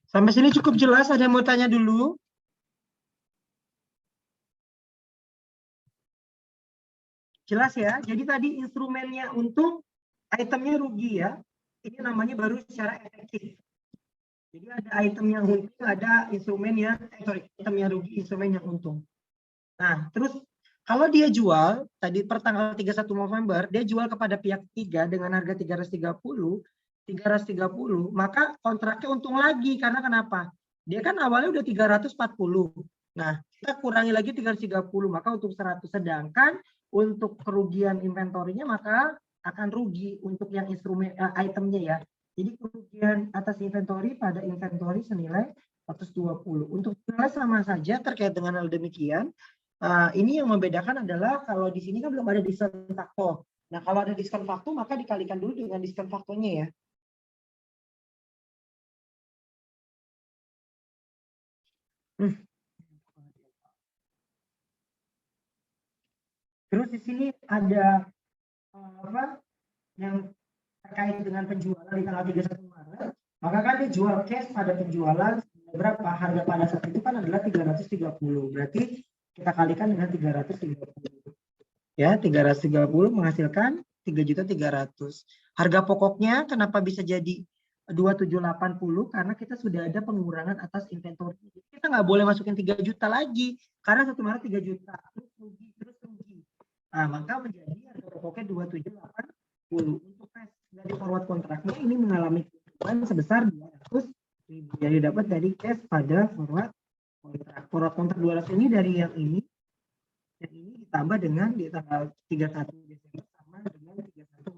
Sampai sini cukup jelas, ada yang mau tanya dulu? Jelas ya, jadi tadi instrumennya untung, itemnya rugi ya. Ini namanya baru secara efektif. Jadi ada item yang untung, ada instrumen yang, item yang rugi, instrumen yang untung. Nah, terus kalau dia jual, tadi per tanggal 31 November, dia jual kepada pihak ketiga dengan harga 330, maka kontraknya untung lagi. Karena kenapa? Dia kan awalnya udah 340. Nah, kita kurangi lagi 330, maka untuk 100. Sedangkan untuk kerugian inventorinya maka akan rugi untuk yang instrumen itemnya ya. Jadi kerugian atas inventory pada inventory senilai 120. Untuk nilai sama saja terkait dengan hal demikian. Ini yang membedakan adalah kalau di sini kan belum ada diskon faktor. Nah, kalau ada diskon faktor maka dikalikan dulu dengan diskon faktornya ya. Terus di sini ada apa yang terkait dengan penjualan di tanggal 31 Maret, maka kan dia jual cash pada penjualan berapa, harga pada saat itu kan adalah 330, berarti kita kalikan dengan 330 ya, 330 menghasilkan 3.300.000. Harga pokoknya kenapa bisa jadi 2780, karena kita sudah ada pengurangan atas inventory. Kita nggak boleh masukin 3 juta lagi karena 1 Maret 3 juta terus rugi. Nah, maka menjadi harga pokoknya 2780. Untuk cash dari forward kontraknya ini mengalami penurunan sebesar 200.000. Jadi dapat dari cash pada forward kontrak. Forward kontrak 200 ini dari yang ini dan ini ditambah dengan di tanggal 31 Desember sama dengan 31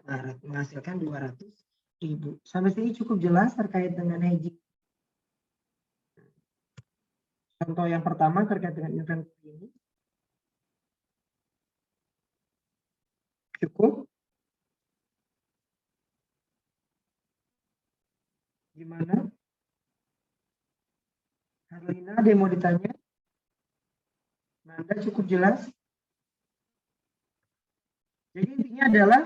Maret menghasilkan 200.000. Sampai sini cukup jelas terkait dengan hedging. Contoh yang pertama terkait dengan inventory ini. Cukup? Gimana? Herlina, ada yang mau ditanya? Nanda cukup jelas? Jadi intinya adalah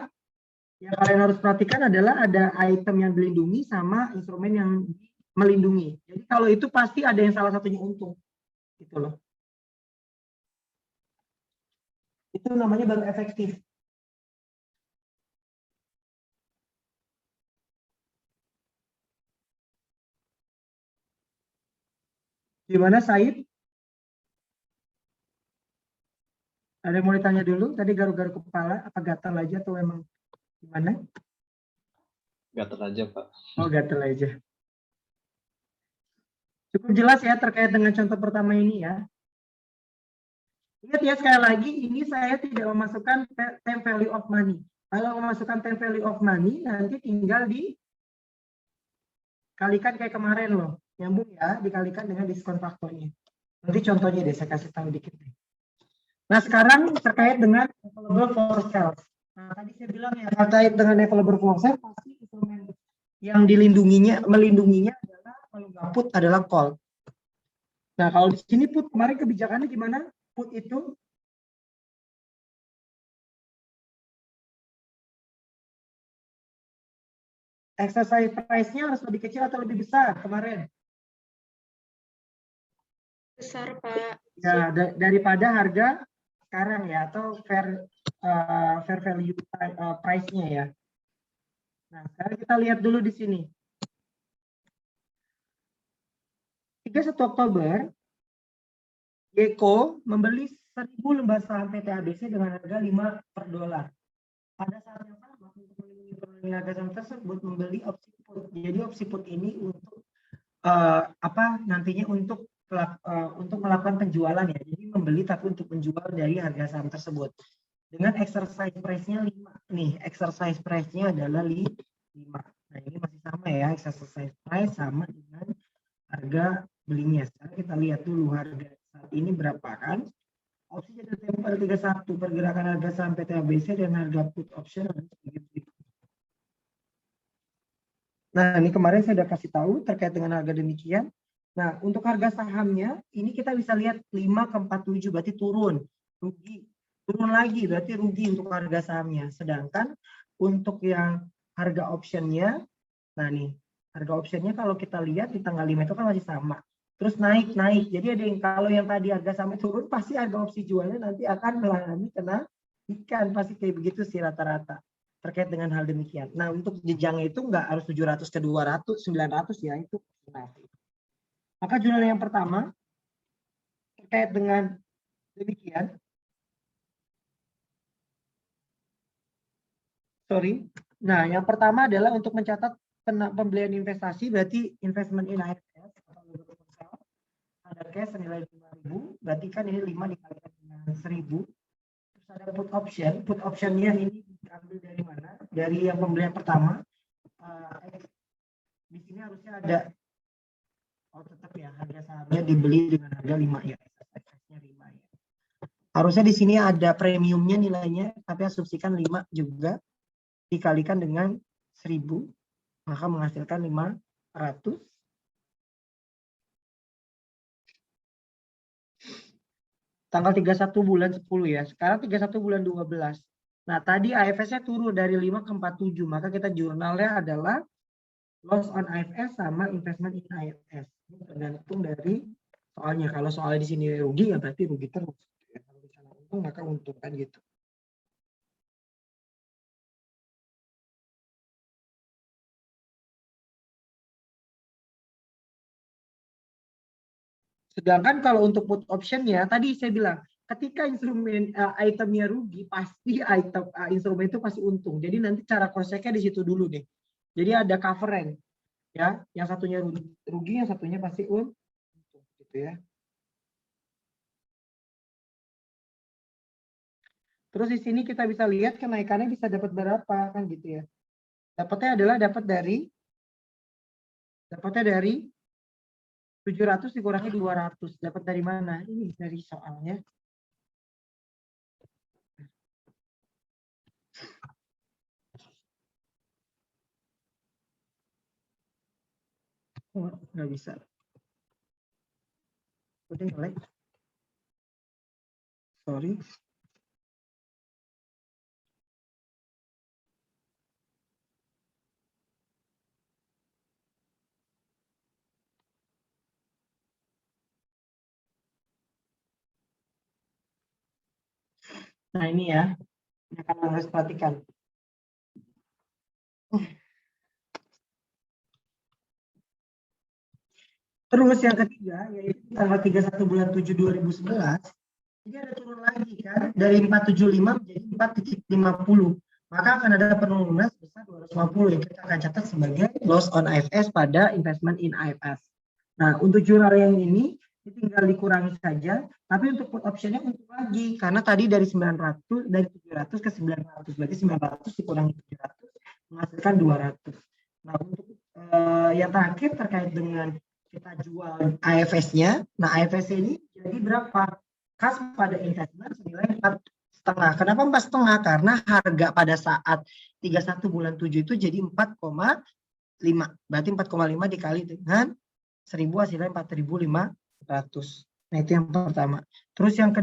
yang kalian harus perhatikan adalah ada item yang dilindungi sama instrumen yang melindungi. Jadi kalau itu pasti ada yang salah satunya untung. Gitu loh. Itu namanya baru efektif. Gimana Said? Ada yang mau ditanya dulu? Tadi garuk-garuk kepala, apa gatal aja atau emang gimana? Gatal aja, Pak. Oh, gatal aja. Cukup jelas ya terkait dengan contoh pertama ini ya. Ingat ya, sekali lagi ini saya tidak memasukkan time value of money. Kalau memasukkan time value of money nanti tinggal dikalikan kayak kemarin loh. Nyambung ya, dikalikan dengan diskon faktornya. Nanti contohnya deh saya kasih tahu dikit deh. Nah, sekarang terkait dengan available for sales. Nah, tadi saya bilang ya terkait dengan available for sales pasti instrumen yang melindunginya adalah kalau nggak put adalah call. Nah, kalau di sini put kemarin kebijakannya gimana? Put itu exercise price-nya harus lebih kecil atau lebih besar kemarin? Besar, Pak. Ya, daripada harga sekarang ya, atau fair value price-nya ya. Nah, sekarang kita lihat dulu di sini. 31 Oktober, Gecko membeli 1.000 lembar saham PT ABC dengan harga 5 per dolar. Pada saat yang sama, untuk melindungi harga saham tersebut membeli opsi put. Jadi opsi put ini untuk nantinya untuk melakukan penjualan ya. Jadi membeli tapi untuk menjual dari harga saham tersebut. Dengan exercise price-nya 5. Nih, exercise price-nya adalah 5. Nah, ini masih sama ya, exercise price sama dengan harga belinya. Sekarang kita lihat dulu harga saat ini berapa kan. Opsi jatuh tempo pada 31, pergerakan harga saham PT ABC dan harga put option ada sedikit. Nah, ini kemarin saya sudah kasih tahu terkait dengan harga demikian. Nah, untuk harga sahamnya, ini kita bisa lihat 5 ke 47, berarti turun. Rugi. Turun lagi, berarti rugi untuk harga sahamnya. Sedangkan untuk yang harga optionnya, nah nih, harga optionnya kalau kita lihat di tanggal 5 itu kan masih sama. Terus naik. Jadi ada yang kalau yang tadi harga sahamnya turun, pasti harga opsi jualnya nanti akan mengalami kenaikan. Pasti kayak begitu sih rata-rata. Terkait dengan hal demikian. Nah, untuk jenjangnya itu nggak harus 700 ke 200, 900 ya, itu nanti. Maka jurnal yang pertama terkait dengan demikian. Nah, yang pertama adalah untuk mencatat pembelian investasi, berarti investment in AFS ada cash senilai 5.000, berarti kan ini 5 dikalikan dengan 1.000. Terus ada put option. Put optionnya ini diambil dari mana? Dari yang pembelian pertama. Di sini harusnya ada tetap ya harga sahamnya dibeli dengan harga 5 ya. Exercise-nya 5 ya. Harusnya di sini ada premiumnya nilainya, tapi asumsikan 5 juga dikalikan dengan 1.000, maka menghasilkan 500. Tanggal 31 bulan 10 ya. Sekarang 31 bulan 12. Nah, tadi AFS-nya turun dari 5 ke 47. Maka kita jurnalnya adalah loss on IFS sama investment in IFS. Ini tergantung dari soalnya. Kalau soalnya di sini rugi, ya berarti rugi terus. Kalau misalnya untung, maka untung kan gitu. Sedangkan kalau untuk put optionnya, tadi saya bilang, ketika instrumen itemnya rugi, pasti item instrumen itu pasti untung. Jadi nanti cara cross check-nya di situ dulu deh. Jadi ada cover rank, ya. Yang satunya rugi, yang satunya pasti untung, gitu ya. Terus di sini kita bisa lihat kenaikannya bisa dapat berapa kan gitu ya. Dapatnya dari 700 dikurangi 200. Dapat dari mana? Ini dari soalnya. Oh, nggak bisa. Udah jelek. Sorry. Nah ini ya, yang kalian harus perhatikan. Terus yang ketiga, yaitu tanggal 31 bulan 7 2011, ini ada turun lagi kan, dari 475 menjadi 4,50. Maka akan ada penurunan sebesar 250 yang kita akan catat sebagai loss on IFS pada investment in IFS. Nah, untuk jurnal yang ini tinggal dikurangi saja, tapi untuk put optionnya untuk lagi, karena tadi dari 900, dari 700 ke 900, berarti 900 dikurangi 700 menghasilkan 200. Nah, untuk yang terakhir terkait dengan kita jual AFS-nya, nah AFS ini jadi berapa? Kas pada investment senilai 4,5. Kenapa 4,5? Karena harga pada saat 31 bulan 7 itu jadi 4,5. Berarti 4,5 dikali dengan 1000 hasilnya 4.500. Nah, itu yang pertama. Terus yang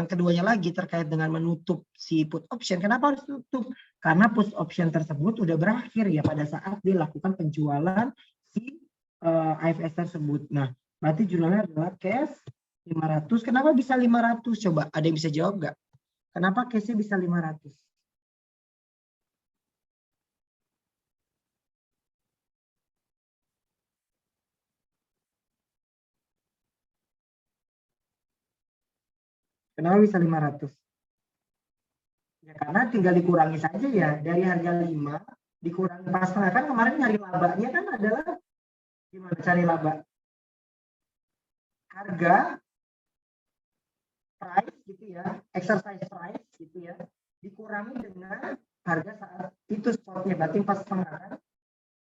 keduanya lagi terkait dengan menutup si put option. Kenapa harus tutup? Karena put option tersebut udah berakhir ya pada saat dilakukan penjualan si IFS tersebut. Nah, berarti jurnalnya adalah cash 500. Kenapa bisa 500? Coba ada yang bisa jawab nggak? Kenapa cashnya bisa 500? Kenapa bisa 500? Ya, karena tinggal dikurangi saja ya. Dari harga 5 dikurangi pas setengah. Kan kemarin nyari labanya kan adalah gimana cari laba? Harga, price gitu ya, exercise price gitu ya, dikurangi dengan harga saat itu spotnya, berarti 4,5 kan,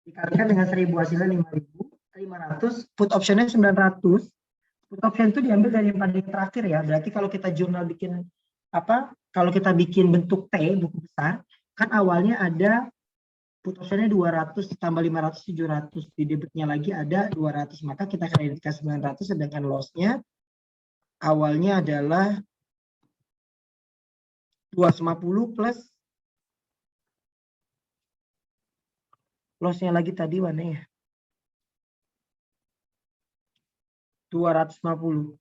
dikalikan dengan 1000 hasilnya 5.500, put optionnya 900. Put option itu diambil dari yang paling terakhir ya, berarti kalau kita jurnal bikin kalau kita bikin bentuk T, buku besar, kan awalnya ada put optionnya 200 ditambah 500, 700, di debitnya lagi ada 200, maka kita kreditkan 900, sedangkan lossnya awalnya adalah 250 plus lossnya lagi tadi mana ya? 250.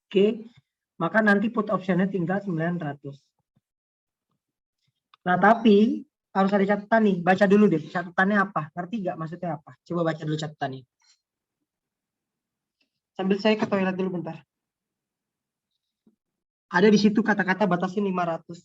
Oke, maka nanti put optionnya tinggal 900. Nah, tapi harus ada catatan nih. Baca dulu deh, catatannya apa? Ngerti nggak maksudnya apa? Coba baca dulu catatannya. Sambil saya ke toilet dulu bentar. Ada di situ kata-kata batasin 500.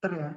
Bentar ya.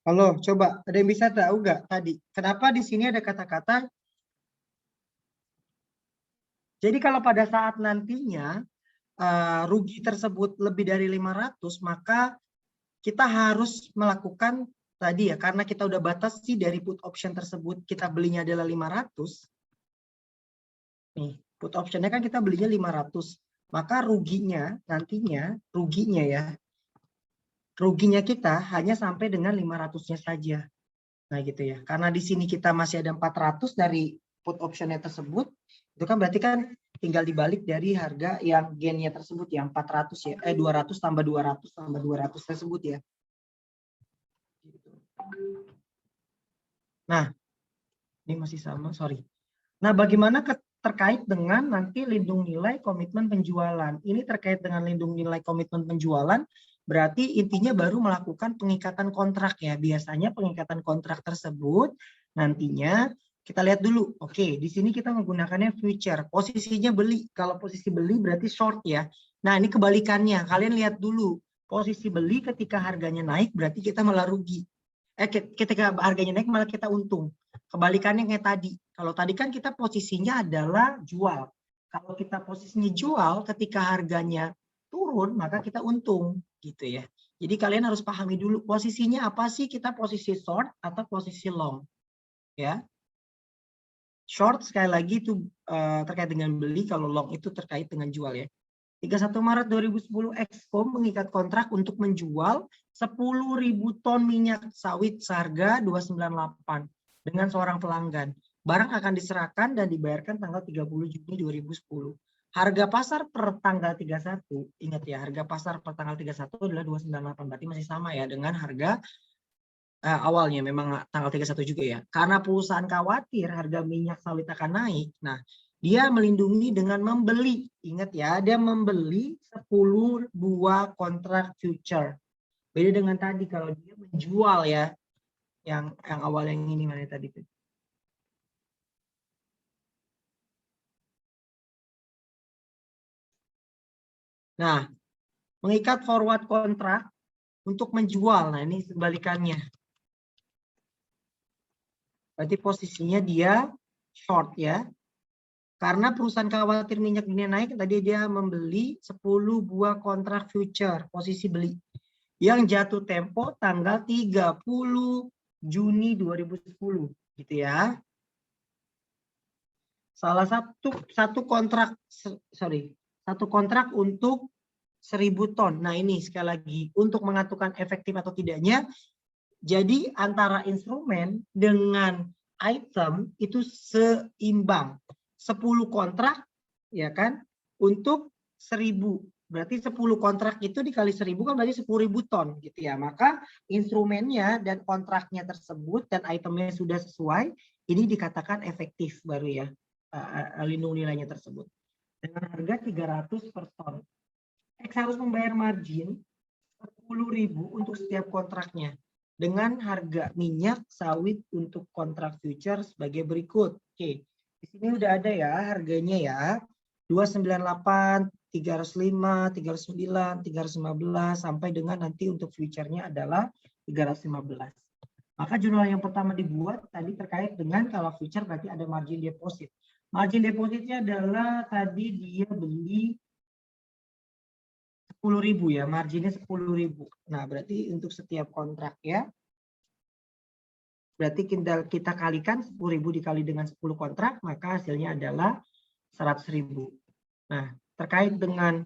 Halo, coba ada yang bisa tahu nggak tadi? Kenapa di sini ada kata-kata? Jadi kalau pada saat nantinya rugi tersebut lebih dari 500, maka kita harus melakukan tadi ya, karena kita udah batasi dari put option tersebut, kita belinya adalah 500. Nih, put optionnya kan kita belinya 500. Maka ruginya nantinya, ruginya kita hanya sampai dengan 500-nya saja. Nah gitu ya. Karena di sini kita masih ada 400 dari put optionnya tersebut, itu kan berarti kan tinggal dibalik dari harga yang gainnya tersebut yang 400 ya, 200 tambah 200 tambah 200 tersebut ya. Nah, ini masih sama, sorry. Nah, bagaimana terkait dengan nanti lindung nilai komitmen penjualan? Ini terkait dengan lindung nilai komitmen penjualan, berarti intinya baru melakukan pengikatan kontrak ya. Biasanya pengikatan kontrak tersebut nantinya kita lihat dulu. Oke, di sini kita menggunakannya future. Posisinya beli. Kalau posisi beli berarti short ya. Nah, ini kebalikannya. Kalian lihat dulu. Posisi beli ketika harganya naik berarti kita malah rugi. Ketika harganya naik malah kita untung. Kebalikannya kayak tadi. Kalau tadi kan kita posisinya adalah jual. Kalau kita posisinya jual ketika harganya turun maka kita untung gitu ya. Jadi kalian harus pahami dulu posisinya apa sih, kita posisi short atau posisi long ya. Short sekali lagi itu terkait dengan beli, kalau long itu terkait dengan jual ya. 31 Maret 2010 Excom mengikat kontrak untuk menjual 10.000 ton minyak sawit seharga 298 dengan seorang pelanggan. Barang akan diserahkan dan dibayarkan tanggal 30 Juni 2010. Harga pasar per tanggal 31, ingat ya, harga pasar per tanggal 31 adalah 298, berarti masih sama ya dengan harga awalnya, memang tanggal 31 juga ya. Karena perusahaan khawatir harga minyak sawit akan naik. Nah, dia melindungi dengan membeli. Ingat ya, dia membeli 10 buah kontrak future. Beda dengan tadi kalau dia menjual ya. Yang awal yang ini mana tadi tuh. Nah, mengikat forward kontrak untuk menjual. Nah, ini sebalikannya. Berarti posisinya dia short ya. Karena perusahaan khawatir minyak dunia naik, tadi dia membeli 10 buah kontrak future, posisi beli. Yang jatuh tempo tanggal 30 Juni 2010, gitu ya. Salah satu kontrak, satu kontrak untuk 1.000 ton. Nah ini sekali lagi, untuk menentukan efektif atau tidaknya, jadi antara instrumen dengan item itu seimbang. 10 kontrak ya kan? Untuk 1000. Berarti 10 kontrak itu dikali 1000 kan berarti 10.000 ton gitu ya. Maka instrumennya dan kontraknya tersebut dan itemnya sudah sesuai, ini dikatakan efektif baru ya. Lindung nilainya tersebut. Dengan harga 300 per ton. X harus membayar margin 10.000 untuk setiap kontraknya. Dengan harga minyak sawit untuk kontrak future sebagai berikut. Oke, di sini udah ada ya harganya ya. 298, 305, 309, 315 sampai dengan nanti untuk future-nya adalah 315. Maka jurnal yang pertama dibuat tadi terkait dengan kalau future berarti ada margin deposit. Margin depositnya adalah tadi dia beli 10.000 ya, marginnya 10.000. Nah, berarti untuk setiap kontrak ya, berarti kita kalikan 10.000 dikali dengan 10 kontrak, maka hasilnya adalah 100.000. Nah, terkait dengan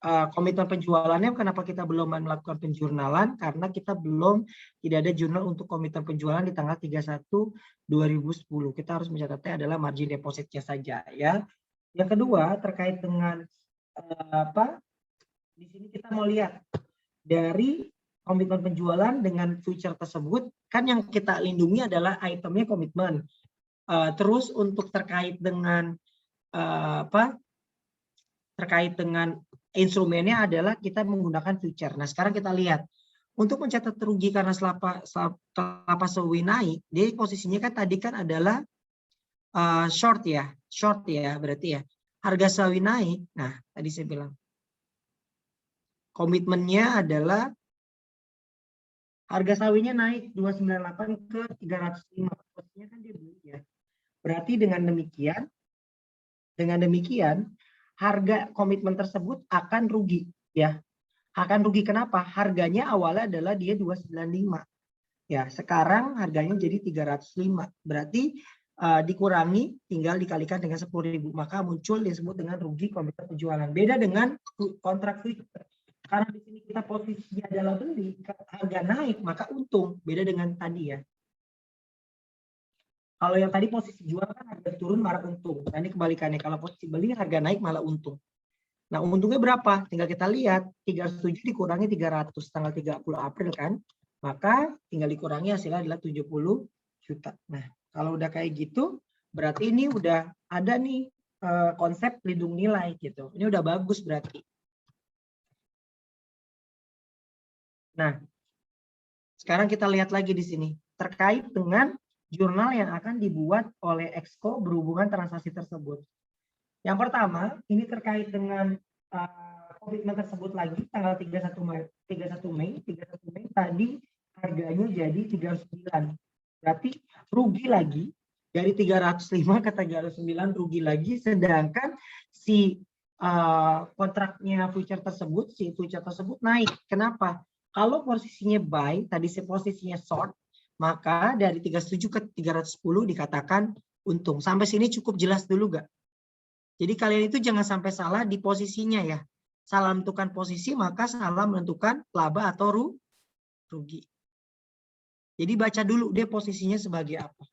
komitmen penjualannya, kenapa kita belum melakukan penjurnalan? Karena kita tidak ada jurnal untuk komitmen penjualan di tanggal 31 2010. Kita harus mencatatnya adalah margin depositnya saja ya. Yang kedua terkait dengan di sini kita mau lihat dari komitmen penjualan dengan future tersebut, kan yang kita lindungi adalah itemnya komitmen. Terus untuk terkait dengan terkait dengan instrumennya adalah kita menggunakan future. Nah, sekarang kita lihat. Untuk mencatat rugi karena kelapa sawit naik, dia posisinya kan tadi kan adalah short ya berarti ya. Harga sawit naik. Nah, tadi saya bilang komitmennya adalah harga sawitnya naik 298 ke 305. Posisinya kan dia beli ya. Berarti dengan demikian harga komitmen tersebut akan rugi ya. Akan rugi kenapa? Harganya awalnya adalah dia 295. Ya, sekarang harganya jadi 305. Berarti dikurangi tinggal dikalikan dengan 10.000, maka muncul disebut dengan rugi komitmen penjualan. Beda dengan kontrak future. Karena di sini kita posisinya adalah beli, harga naik maka untung. Beda dengan tadi ya. Kalau yang tadi posisi jual kan harga turun malah untung. Nah, ini kebalikannya. Kalau posisi beli harga naik malah untung. Nah, untungnya berapa? Tinggal kita lihat. 307 dikurangi 300 tanggal 30 April kan. Maka tinggal dikurangi hasilnya adalah 70 juta. Nah, kalau udah kayak gitu, berarti ini udah ada nih konsep lindung nilai gitu. Ini udah bagus berarti. Nah, sekarang kita lihat lagi di sini. Terkait dengan jurnal yang akan dibuat oleh Exco berhubungan transaksi tersebut. Yang pertama, ini terkait dengan komitmen tersebut lagi tanggal 31 Mei tadi harganya jadi 309. Berarti rugi lagi dari 305 ke 309 rugi lagi, sedangkan si kontraknya future tersebut naik. Kenapa? Kalau posisinya buy, tadi posisinya short, maka dari 37 ke 310 dikatakan untung. Sampai sini cukup jelas dulu gak? Jadi kalian itu jangan sampai salah di posisinya ya. Salah menentukan posisi maka salah menentukan laba atau rugi. Jadi baca dulu dia posisinya sebagai apa.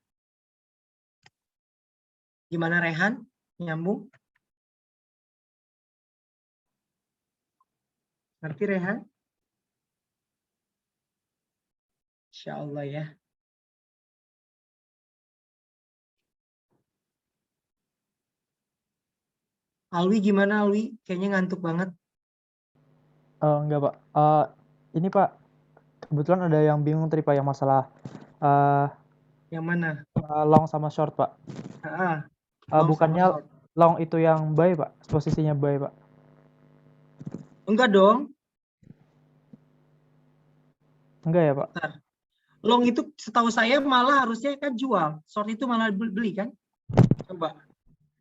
Gimana Rehan? Nyambung? Ngerti Rehan? Insya Allah ya. Alwi gimana Alwi? Kayaknya ngantuk banget. Enggak Pak. Ini Pak, kebetulan ada yang bingung tadi Pak yang masalah Yang mana? long sama short Pak. Bukannya long itu yang buy Pak, posisinya buy Pak. Enggak dong. Enggak ya Pak? Bentar. Long itu setahu saya malah harusnya kan jual. Short itu malah beli kan? Coba.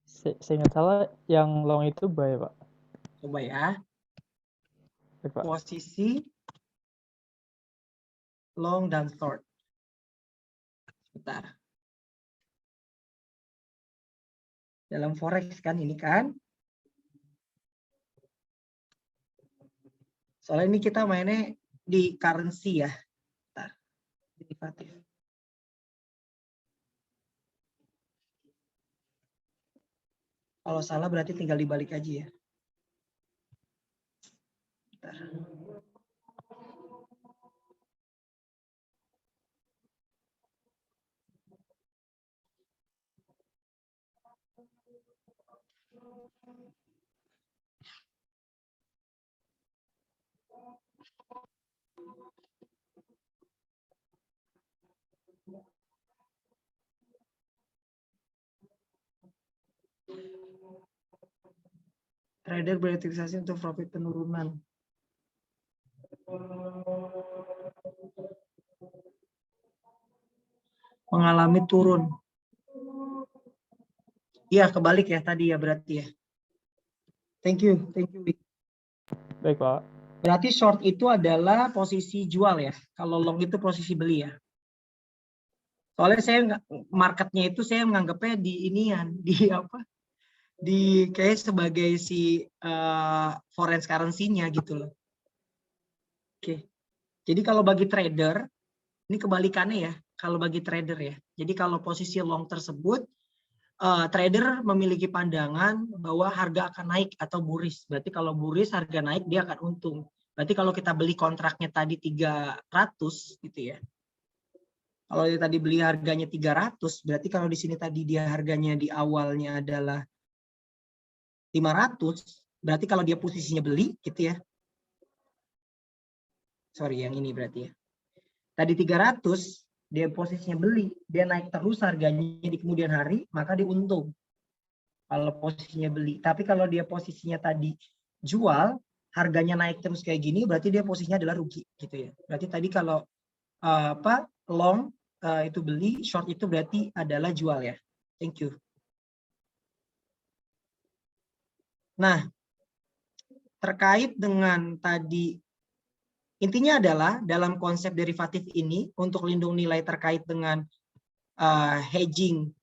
Saya nggak salah yang long itu buy Pak. Coba ya. Pak. Posisi long dan short. Bentar. Dalam forex kan ini kan. Soalnya ini kita mainnya di currency ya. Bentar. Derivatif. Kalau salah berarti tinggal dibalik aja ya. Bentar. Trader beraktivisasi untuk profit penurunan. Mengalami turun. Iya, kebalik ya tadi ya berarti ya. Thank you. Wik. Baik, Pak. Berarti short itu adalah posisi jual ya. Kalau long itu posisi beli ya. Soalnya saya marketnya itu saya menganggapnya di inian, di apa? Di kayak sebagai si foreign currency-nya gitu loh. Oke. Jadi kalau bagi trader, ini kebalikannya ya. Kalau bagi trader ya. Jadi kalau posisi long tersebut, trader memiliki pandangan bahwa harga akan naik atau bullish. Berarti kalau bullish harga naik dia akan untung. Berarti kalau kita beli kontraknya tadi 300 gitu ya. Kalau dia tadi beli harganya 300, berarti kalau di sini tadi dia harganya di awalnya adalah 500, berarti kalau dia posisinya beli gitu ya. Sorry, yang ini berarti ya. Tadi 300, dia posisinya beli, dia naik terus harganya di kemudian hari, maka dia untung. Kalau posisinya beli. Tapi kalau dia posisinya tadi jual, harganya naik terus kayak gini, berarti dia posisinya adalah rugi gitu ya. Berarti tadi kalau long itu beli, short itu berarti adalah jual ya. Thank you. Nah, terkait dengan tadi, intinya adalah dalam konsep derivatif ini untuk lindung nilai terkait dengan hedging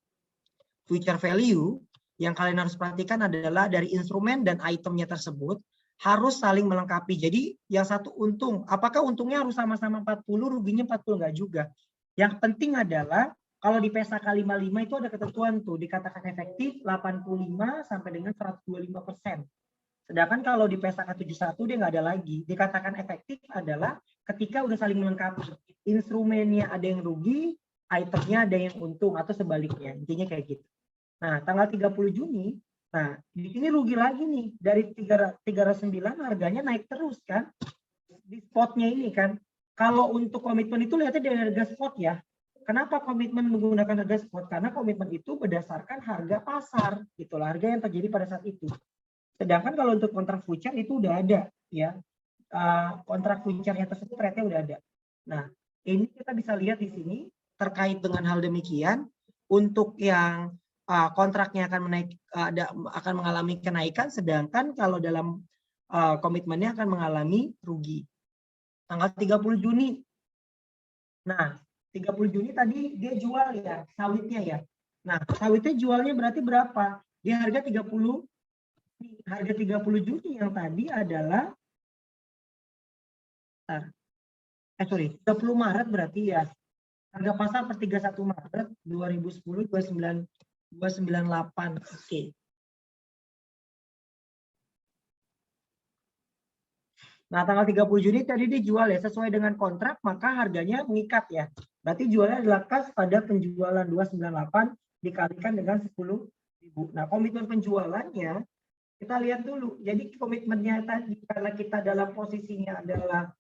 future value, yang kalian harus perhatikan adalah dari instrumen dan itemnya tersebut harus saling melengkapi. Jadi yang satu untung, apakah untungnya harus sama-sama 40, ruginya 40 enggak juga. Yang penting adalah kalau di PSAK 55 itu ada ketentuan tuh, dikatakan efektif 85 sampai dengan 125%. Sedangkan kalau di PSAK 71 dia nggak ada lagi. Dikatakan efektif adalah ketika udah saling melengkapi. Instrumennya ada yang rugi, itemnya ada yang untung atau sebaliknya. Intinya kayak gitu. Nah, tanggal 30 Juni, nah di sini rugi lagi nih. Dari 309 harganya naik terus kan. Di spotnya ini kan. Kalau untuk komitmen itu lihatnya dari harga spot ya. Kenapa komitmen menggunakan harga spot? Karena komitmen itu berdasarkan harga pasar, itulah harga yang terjadi pada saat itu. Sedangkan kalau untuk kontrak future itu udah ada ya. Kontrak future-nya tersebut rate-nya udah ada. Nah, ini kita bisa lihat di sini terkait dengan hal demikian untuk yang kontraknya akan mengalami kenaikan, sedangkan kalau dalam komitmennya akan mengalami rugi. Tanggal 30 Juni. Nah, 30 Juni tadi dia jual ya, sawitnya ya. Nah, sawitnya jualnya berarti berapa? Dia harga 30 Juni yang tadi adalah 30 Maret berarti ya. Harga pasar per 31 Maret 2010 298. Oke. Nah, tanggal 30 Juni tadi dijual ya, sesuai dengan kontrak maka harganya mengikat ya. Berarti jualnya adalah kas pada penjualan 298 dikalikan dengan 10.000. Nah, komitmen penjualannya kita lihat dulu. Jadi komitmennya tadi karena kita dalam posisinya adalah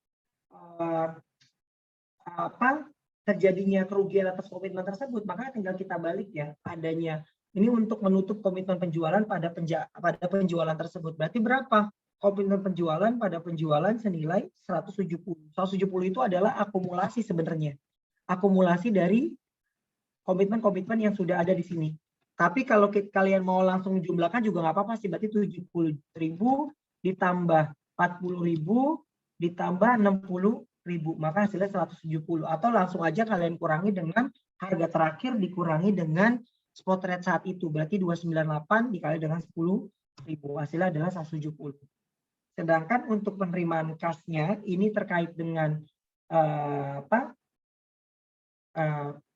terjadinya kerugian atas komitmen tersebut, maka tinggal kita balik ya adanya. Ini untuk menutup komitmen penjualan pada penjualan tersebut. Berarti berapa? Komitmen penjualan pada penjualan senilai 170. 170 itu adalah akumulasi sebenarnya. Akumulasi dari komitmen-komitmen yang sudah ada di sini. Tapi kalau kalian mau langsung jumlahkan juga nggak apa-apa sih. Berarti 70.000 ditambah 40.000 ditambah 60.000. Maka hasilnya 170. Atau langsung aja kalian kurangi dengan harga terakhir dikurangi dengan spot rate saat itu. Berarti 298 dikali dengan 10.000. Hasilnya adalah 170. Sedangkan untuk penerimaan kasnya ini terkait dengan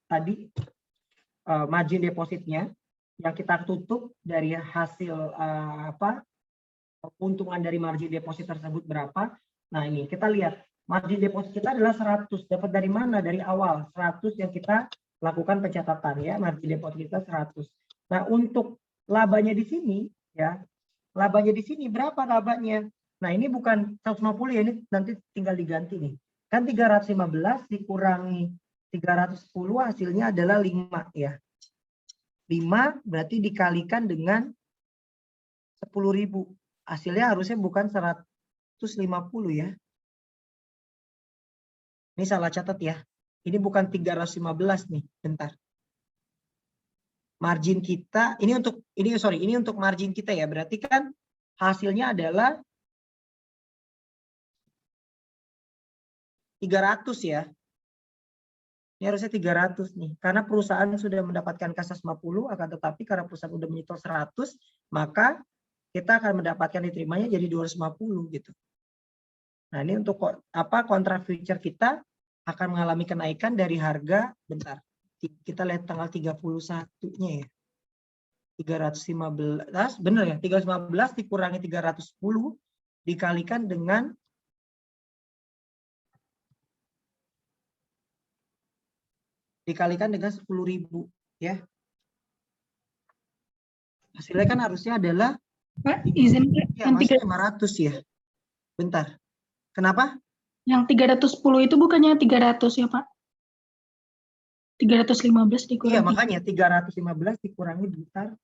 tadi margin depositnya. yang kita tutup dari hasil keuntungan dari margin deposit tersebut berapa. Nah, ini kita lihat margin deposit kita adalah 100. Dapat dari mana? Dari awal 100 yang kita lakukan pencatatan ya, margin deposit kita 100. Nah, untuk labanya di sini ya. Labanya di sini berapa labanya? Nah, ini bukan 150 ya, ini nanti tinggal diganti nih. Kan 315 dikurangi 310 hasilnya adalah 5 ya. 5 berarti dikalikan dengan 10.000. Hasilnya harusnya bukan 150 ya. Ini salah catat ya. Ini bukan 315 nih, bentar. Margin kita, ini untuk margin kita ya. Berarti kan hasilnya adalah 300 ya. Ini harusnya 300 nih. Karena perusahaan sudah mendapatkan kas 50, akan tetapi karena perusahaan sudah menyetor 100, maka kita akan mendapatkan diterimanya jadi 250 gitu. Nah, ini untuk kontrak future kita akan mengalami kenaikan dari harga, bentar. Kita lihat tanggal 31-nya ya. 315, benar ya? 315 dikurangi 310 dikalikan dengan 10.000 ya. Hasilnya kan harusnya adalah Pak, izin ya, masih 500 ya. Bentar. Kenapa? yang 310 itu bukannya 300 ya, Pak? 315 dikurangi. Iya, makanya 315 dikurangi bentar.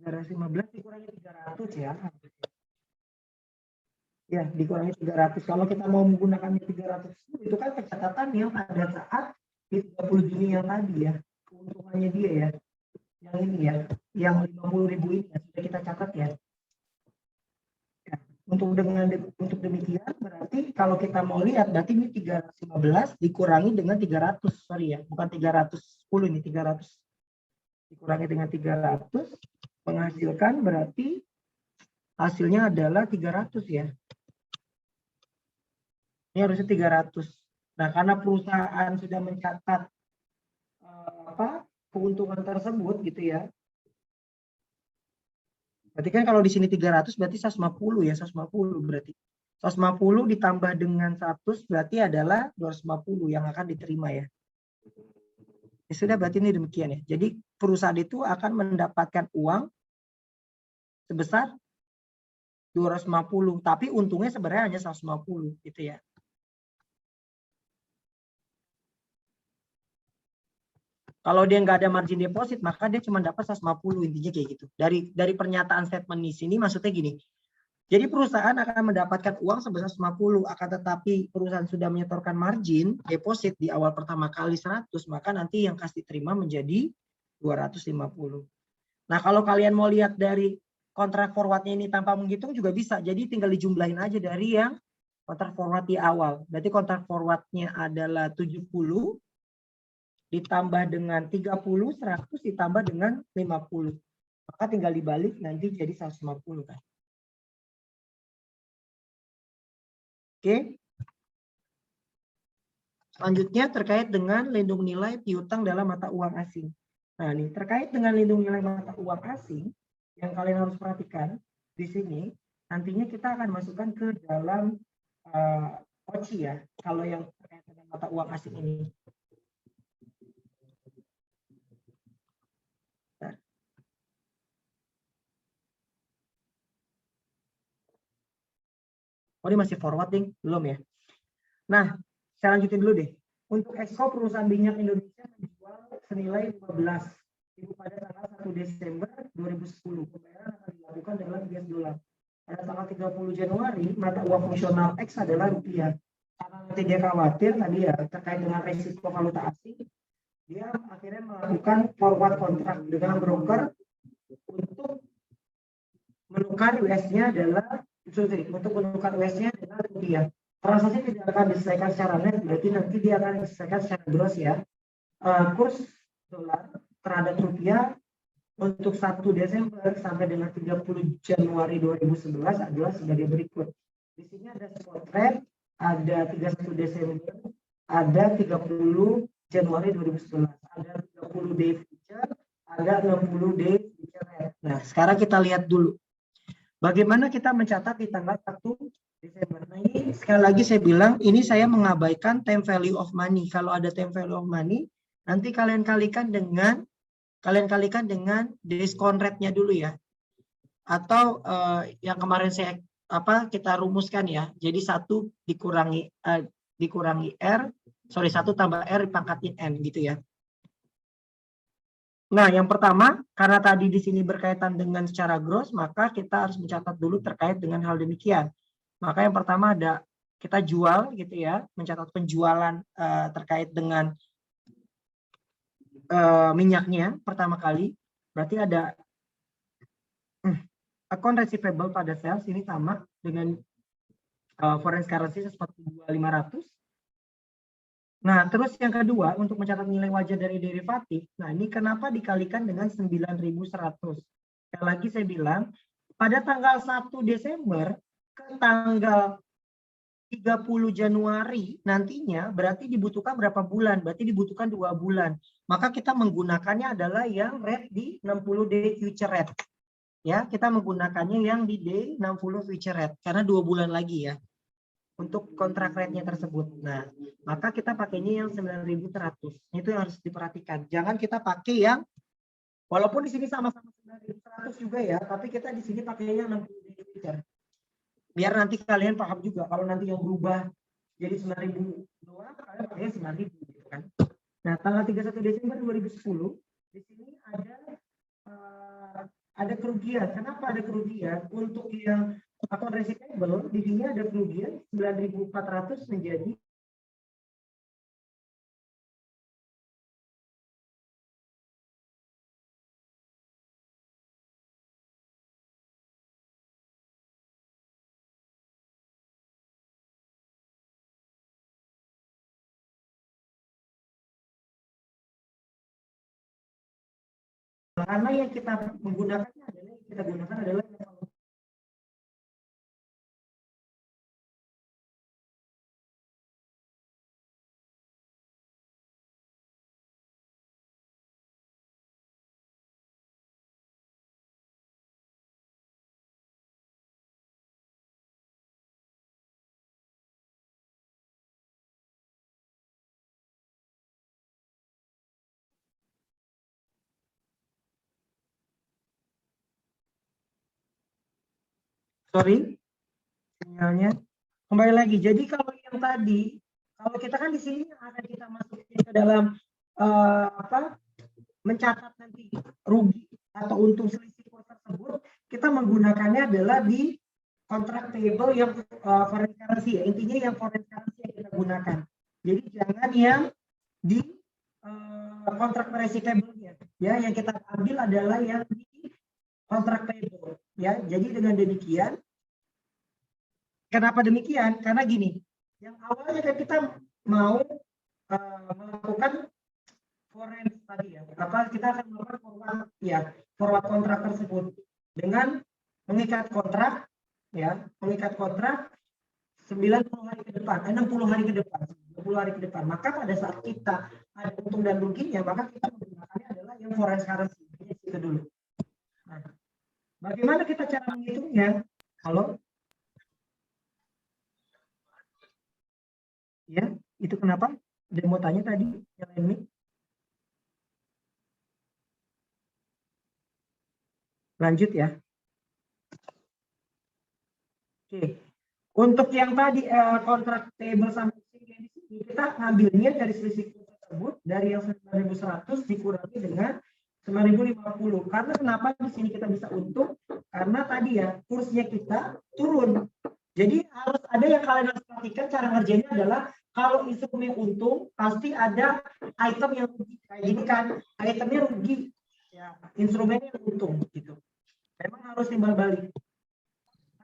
315 dikurangi 300 ya. Ya, dikurangi 300. Kalau kita mau menggunakan 300 itu kan pencatatan yang pada saat di 30 Juni yang tadi ya. Keuntungannya dia ya. Yang ini ya, yang 50.000 ini ya, sudah kita catat ya. Ya, untuk demikian berarti kalau kita mau lihat berarti ini 315 dikurangi dengan 300, sorry ya, bukan 310 ini 300 dikurangi dengan 300 menghasilkan berarti hasilnya adalah 300 ya. Ini harusnya 300. Nah, karena perusahaan sudah mencatat keuntungan tersebut gitu ya. Berarti kan kalau di sini 300 berarti 150 ya, 150 berarti. 150 ditambah dengan 100 berarti adalah 250 yang akan diterima ya. Ya sudah, berarti ini demikian ya. Jadi perusahaan itu akan mendapatkan uang sebesar 250, tapi untungnya sebenarnya hanya 150 gitu ya. Kalau dia nggak ada margin deposit, maka dia cuma dapat 150, intinya kayak gitu. Dari pernyataan statement di sini maksudnya gini. Jadi perusahaan akan mendapatkan uang sebesar 150, akan tetapi perusahaan sudah menyetorkan margin deposit di awal pertama kali 100, maka nanti yang kasih terima menjadi 250. Nah, kalau kalian mau lihat dari kontrak forwardnya ini tanpa menghitung juga bisa. Jadi tinggal dijumlahin aja dari yang kontrak forward di awal. Berarti kontrak forwardnya adalah 70 ditambah dengan 30, 100 ditambah dengan 50. Maka tinggal dibalik nanti jadi 150 kan. Oke. Selanjutnya terkait dengan lindung nilai piutang dalam mata uang asing. Nah, ini terkait dengan lindung nilai mata uang asing yang kalian harus perhatikan di sini, nantinya kita akan masukkan ke dalam OCI ya, kalau yang terkait dengan mata uang asing ini. Oh, ini masih forwarding? Belum ya? Nah, saya lanjutin dulu deh. Untuk Exco, perusahaan minyak Indonesia menjual senilai 15.000 pada tanggal 1 Desember 2010. Pembayaran akan dilakukan dalam US dollar. Pada tanggal 30 Januari, mata uang fungsional X adalah rupiah. Karena nanti dia khawatir tadi ya terkait dengan risiko valuta asing, dia akhirnya melakukan forward kontrak dengan broker untuk menukar US-nya adalah untuk menukar US-nya dengan rupiah. Transaksi tidak akan diselesaikan secara net, berarti nanti dia akan diselesaikan secara gross ya. Kurs dolar terhadap rupiah untuk 1 Desember sampai dengan 30 Januari 2011 adalah sebagai berikut. Di sini ada spot rate, ada 31 Desember, ada 30 Januari 2011. ada 30 day future, ada 60 day future rate. Nah, sekarang kita lihat dulu. Bagaimana kita mencatat di tanggal 1 Desember. Nah, ini sekali lagi saya bilang, ini saya mengabaikan time value of money. Kalau ada time value of money, nanti kalian kalikan dengan discount rate-nya dulu ya. Atau yang kemarin kita rumuskan ya. Jadi 1 dikurangi R, 1 tambah R dipangkatin N gitu ya. Nah, yang pertama, karena tadi di sini berkaitan dengan secara gross, maka kita harus mencatat dulu terkait dengan hal demikian. Maka yang pertama ada kita jual gitu ya, mencatat penjualan terkait dengan minyaknya pertama kali. Berarti ada account receivable pada sales ini sama dengan foreign currency seperti 2.500. Nah, terus yang kedua, untuk mencatat nilai wajar dari derivatif, nah ini kenapa dikalikan dengan 9.100? Sekali lagi saya bilang, pada tanggal 1 Desember ke tanggal 30 Januari nantinya berarti dibutuhkan berapa bulan? Berarti dibutuhkan 2 bulan. Maka kita menggunakannya adalah yang rate di 60 day future rate. Ya, kita menggunakannya yang di day 60 future rate karena 2 bulan lagi ya. Untuk kontrak rate-nya tersebut. Nah, maka kita pakainya yang 9.100. Itu yang harus diperhatikan. Jangan kita pakai yang walaupun di sini sama-sama 9.100 juga ya, tapi kita di sini pakai yang 60 day future. Biar nanti kalian paham juga kalau nanti yang berubah jadi 9.000 doang, kalian pakai 9.000 gitu kan. Nah, tanggal 31 Desember 2010 di sini ada kerugian. Kenapa ada kerugian? Untuk yang account receivable di sini ada kerugian 9.400 menjadi karena yang kita menggunakannya adalah sinyalnya kembali lagi. Jadi kalau yang tadi, kalau kita kan di sini akan kita masukin ke dalam mencatat nanti rugi atau untung selisih kurs tersebut, kita menggunakannya adalah di kontrak payable yang foreign currency ya. Intinya yang foreign currency yang kita gunakan. Jadi jangan yang di kontrak receivable-nya. Ya, yang kita ambil adalah yang di kontrak payable. Ya, jadi dengan demikian, kenapa demikian? Karena gini, yang awalnya kan kita mau melakukan foreign tadi ya, kita akan melakukan forward kontrak tersebut dengan mengikat kontrak 90 hari ke depan, 60 hari ke depan, 20 hari ke depan. Maka pada saat kita ada untung dan ruginya, maka kita menggunakannya adalah yang foreign currency. Itu dulu. Nah, bagaimana kita cara menghitungnya? Halo? Ya, itu kenapa? Ada mau tanya tadi yang ini? Lanjut ya. Oke. Untuk yang tadi kontrak table sama di sini, kita ngambilnya dari selisih kurs tersebut dari yang 9.100 dikurangi dengan 9.050. Karena kenapa di sini kita bisa untung? Karena tadi ya kursnya kita turun. Jadi harus ada yang kalian harus perhatikan, cara ngerjainnya adalah kalau instrumen untung pasti ada item yang rugi. Kayak gini kan, itemnya rugi, ya instrumennya untung gitu. Memang harus timbal balik.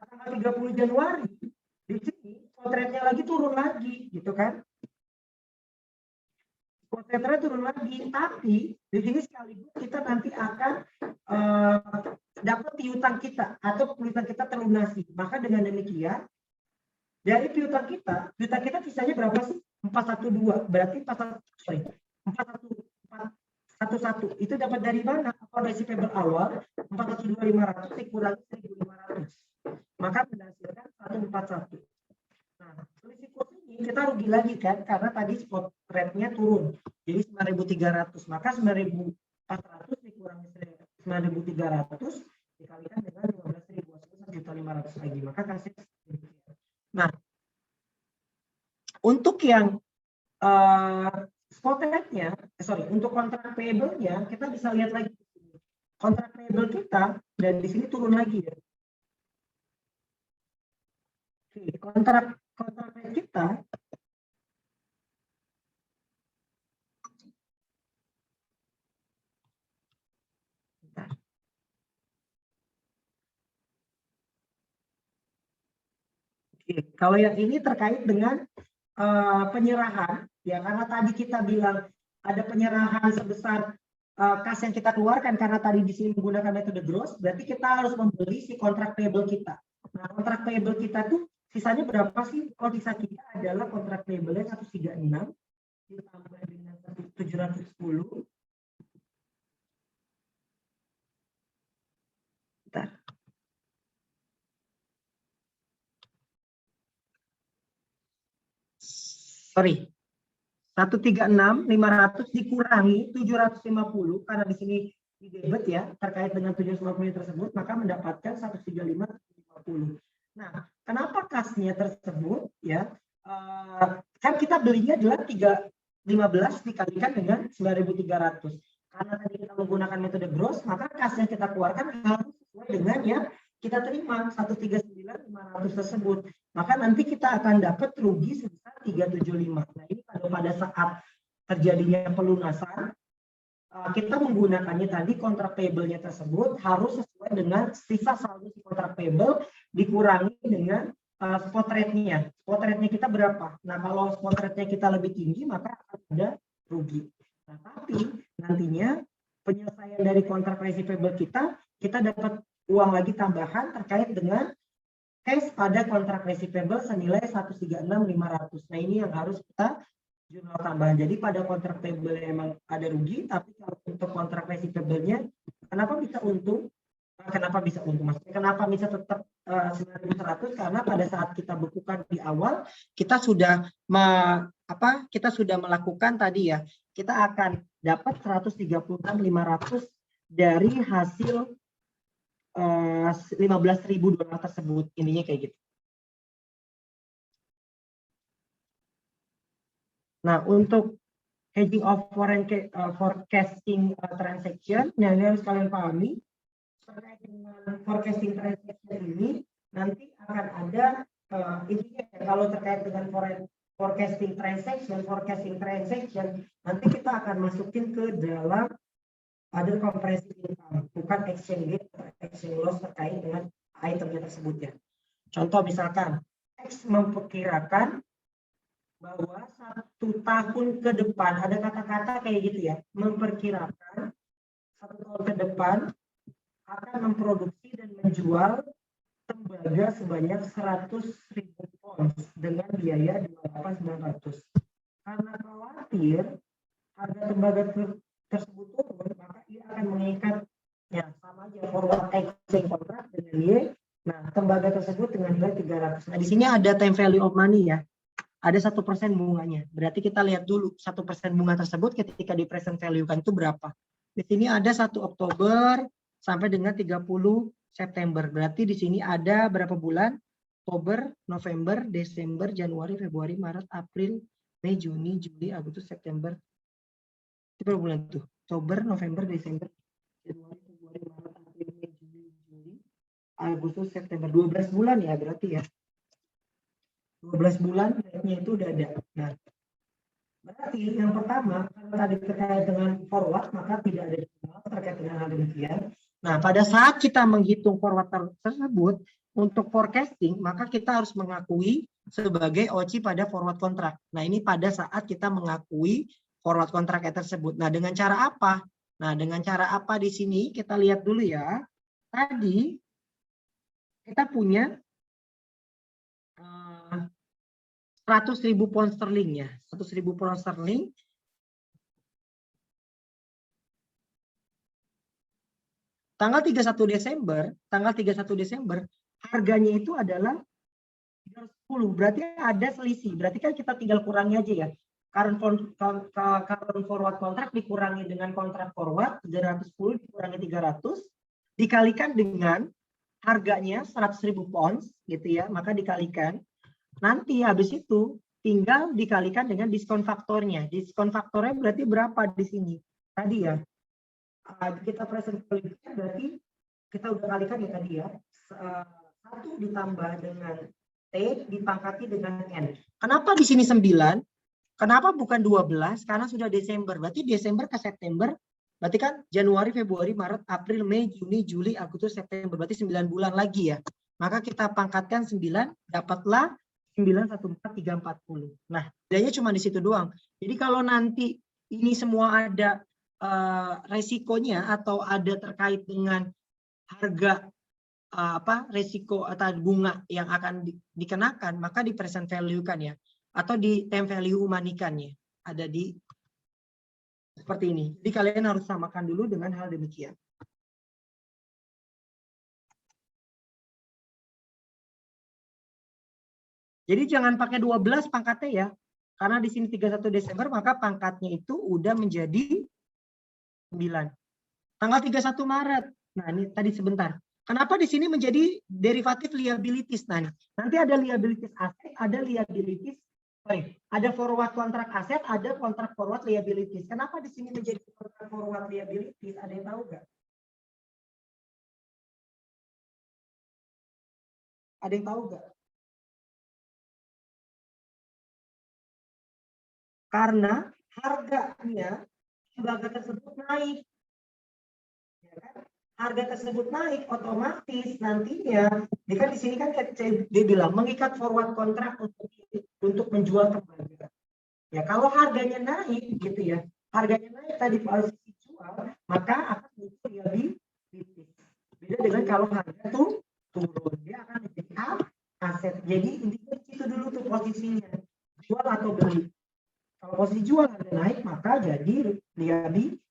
Tanggal 30 Januari di sini kontraknya lagi turun lagi, gitu kan? Kontraknya turun lagi, tapi di sini sekaligus kita nanti akan dapat piutang kita atau piutang kita terlunasi. Maka dengan demikian dari piutang kita sisanya berapa sih? 412. Berarti satu-satu. Itu dapat dari mana? Account receivable awal 425.500 dikurangi 1.500. Maka menghasilkan 141. Nah, risiko ini kita rugi lagi kan karena tadi spot rate-nya turun. Jadi 9.300, maka 9.400 dikurangi 9.300 dikalikan dengan 15.000, 1.500 lagi. Maka kasih. Nah, untuk yang spot rate-nya, untuk kontrak payable-nya kita bisa lihat lagi. Kontrak payable kita dan di sini turun lagi ya. Oke, kontrak rate kita kalau yang ini terkait dengan penyerahan, ya karena tadi kita bilang ada penyerahan sebesar kas yang kita keluarkan karena tadi di sini menggunakan metode gross, berarti kita harus membeli si kontrak payable kita. Nah, kontrak payable kita tuh sisanya berapa sih? Kalau sisa kita adalah kontrak payable-nya 136 ditambah dengan 710. Bentar. Sorry, 136.500 dikurangi 750 karena di sini di debit ya terkait dengan 750 tersebut, maka mendapatkan 135.50. Nah, kenapa kasnya tersebut ya? Kan kita belinya adalah 315 dikalikan dengan 9.300. Karena tadi kita menggunakan metode gross, maka kas yang kita keluarkan harus sesuai dengan yang kita terima 139.500 tersebut. Maka nanti kita akan dapat rugi sebesar 375. Nah, ini pada saat terjadinya pelunasan, kita menggunakannya tadi kontrak payable-nya tersebut harus sesuai dengan sisa saldo kontrak payable dikurangi dengan spot rate-nya. Spot rate-nya kita berapa? Nah, kalau spot rate-nya kita lebih tinggi, maka akan ada rugi. Nah, tapi nantinya penyelesaian dari kontrak receivable kita dapat uang lagi tambahan terkait dengan cash pada kontrak receivable senilai 136.500. Nah, ini yang harus kita jurnal tambahan. Jadi pada kontrak payable emang ada rugi, tapi kalau untuk kontrak receivable-nya kenapa bisa untung? Kenapa bisa untung? Maksudnya kenapa bisa tetap 9.100? Karena pada saat kita bekukan di awal kita sudah kita sudah melakukan tadi ya. Kita akan dapat 136.500 dari hasil $15.000 tersebut. Intinya kayak gitu. Nah, untuk hedging of foreign forecasting transaction, nah ini harus kalian pahami terkait dengan forecasting transaction ini nanti akan ada intinya kalau terkait dengan forecasting transaction nanti kita akan masukin ke dalam other comprehensive income, bukan exchange loss terkait dengan itemnya tersebut ya. Contoh misalkan X memperkirakan bahwa 1 tahun ke depan, ada kata-kata kayak gitu ya, memperkirakan 1 tahun ke depan akan memproduksi dan menjual tembaga sebanyak 100.000 pounds dengan biaya 28.900. Karena khawatir harga tembaga tersebut turun, maka ia akan mengikatnya sama aja forward exchange contract dengan Y. Nah, tembaga tersebut dengan nilai 300. Nah, di sini ada time value of money ya. Ada 1% bunganya. Berarti kita lihat dulu 1% bunga tersebut ketika di present value kan itu berapa. Di sini ada 1 Oktober sampai dengan 30 September. Berarti di sini ada berapa bulan? Oktober, November, Desember, Januari, Februari, Maret, April, Mei, Juni, Juli, Agustus, September. Itu berapa bulan tuh? Oktober, November, Desember, Januari, Februari, Maret, April, Mei, Juni, Juli, Agustus, September. 12 bulan ya berarti ya. 12 bulan rate-nya itu udah ada. Nah, berarti yang pertama, kalau tadi terkait dengan forward, maka tidak ada terkait dengan hal demikian. Nah, pada saat kita menghitung forward tersebut, untuk forecasting, maka kita harus mengakui sebagai OC pada forward kontrak. Nah, ini pada saat kita mengakui forward kontrak tersebut. Nah, dengan cara apa? Nah, dengan cara apa di sini? Kita lihat dulu ya. Tadi, kita punya 100.000 pound sterling ya, 100.000 pound sterling tanggal 31 Desember harganya itu adalah 310. Berarti ada selisih. Berarti kan kita tinggal kurangi aja ya. Current forward kontrak dikurangi dengan kontrak forward 310 dikurangi 300 dikalikan dengan harganya 100.000 pounds gitu ya, maka dikalikan. Nanti habis itu tinggal dikalikan dengan diskon faktornya. Diskon faktornya berarti berapa di sini? Tadi ya. Kita present value berarti kita udah kalikan ya tadi ya. 1 ditambah dengan T dipangkati dengan N. Kenapa di sini 9? Kenapa bukan 12? Karena sudah Desember. Berarti Desember ke September. Berarti kan Januari, Februari, Maret, April, Mei, Juni, Juli, Agustus, September. Berarti 9 bulan lagi ya. Maka kita pangkatkan 9, dapatlah 914.340. Nah, bedanya cuma di situ doang. Jadi kalau nanti ini semua ada resikonya atau ada terkait dengan harga resiko atau bunga yang akan dikenakan, maka di present value kan ya, atau di time value umanikannya ada di seperti ini. Jadi kalian harus samakan dulu dengan hal demikian. Jadi jangan pakai 12 pangkatnya ya, karena di sini 31 Desember maka pangkatnya itu udah menjadi 9. Tanggal 31 Maret. Nah, ini tadi sebentar. Kenapa di sini menjadi derivatif liabilities? Nah, nanti ada liabilities aset, ada liabilities, ada forward kontrak aset, ada kontrak forward liabilities. Kenapa di sini menjadi kontrak forward liabilities? Ada yang tahu nggak? Ada yang tahu nggak? Karena harganya lembaga tersebut naik. Ya kan? Harga tersebut naik, otomatis nantinya, dia kan di sini kan dia bilang mengikat forward kontrak untuk menjual kembali. Ya kalau harganya naik gitu ya, harganya naik tadi posisi jual, maka akan muncul liability. Beda dengan kalau harga tuh turun, dia akan menjadi aset. Jadi intinya itu dulu tuh posisinya, jual atau beli. Kalau posisi jual harga naik, maka jadi liability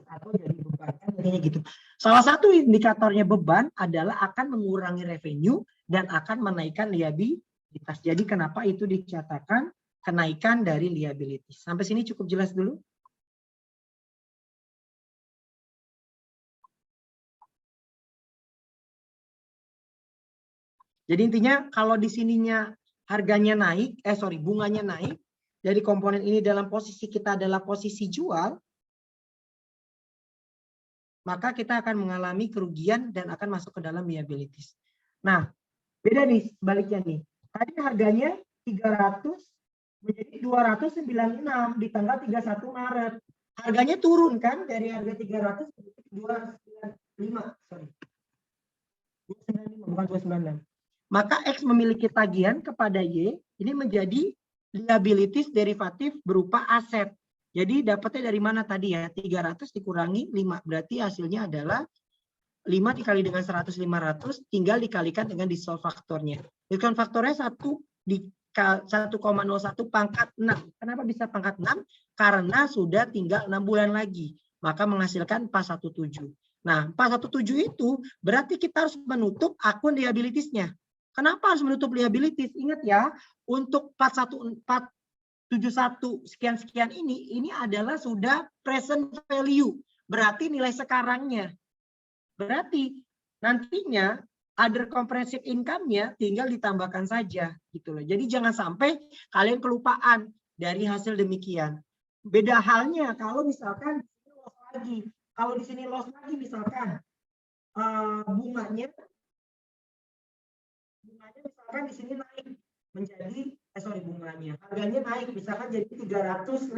atau jadi beban, intinya gitu. Salah satu indikatornya beban adalah akan mengurangi revenue dan akan menaikkan liabilitas. Jadi kenapa itu dikatakan kenaikan dari liabilities. Sampai sini cukup jelas dulu? Jadi intinya kalau di sininya harganya naik, bunganya naik, dari komponen ini dalam posisi kita adalah posisi jual, maka kita akan mengalami kerugian dan akan masuk ke dalam liabilities. Nah, beda nih sebaliknya nih. Tadi harganya 300 menjadi 296 di tanggal 31 Maret. Harganya turun kan dari harga 300 ke 295, sorry. 295 bukan 296. Maka X memiliki tagihan kepada Y, ini menjadi liabilities derivatif berupa aset. Jadi dapatnya dari mana tadi ya? 300 dikurangi 5. Berarti hasilnya adalah 5 dikali dengan 100, 500, tinggal dikalikan dengan disolve faktornya. Diskon faktornya 1 di 1,01 pangkat 6. Kenapa bisa pangkat 6? Karena sudah tinggal 6 bulan lagi. Maka menghasilkan 417. Nah, 417 itu berarti kita harus menutup akun liabilitiesnya. Kenapa harus menutup liabilities? Ingat ya, untuk 471 sekian-sekian ini adalah sudah present value. Berarti nilai sekarangnya. Berarti nantinya other comprehensive income-nya tinggal ditambahkan saja gitu loh. Jadi jangan sampai kalian kelupaan dari hasil demikian. Beda halnya kalau misalkan loss lagi. Kalau di sini loss lagi misalkan bunganya misalkan di sini naik menjadi bunganya harganya naik misalkan jadi 305.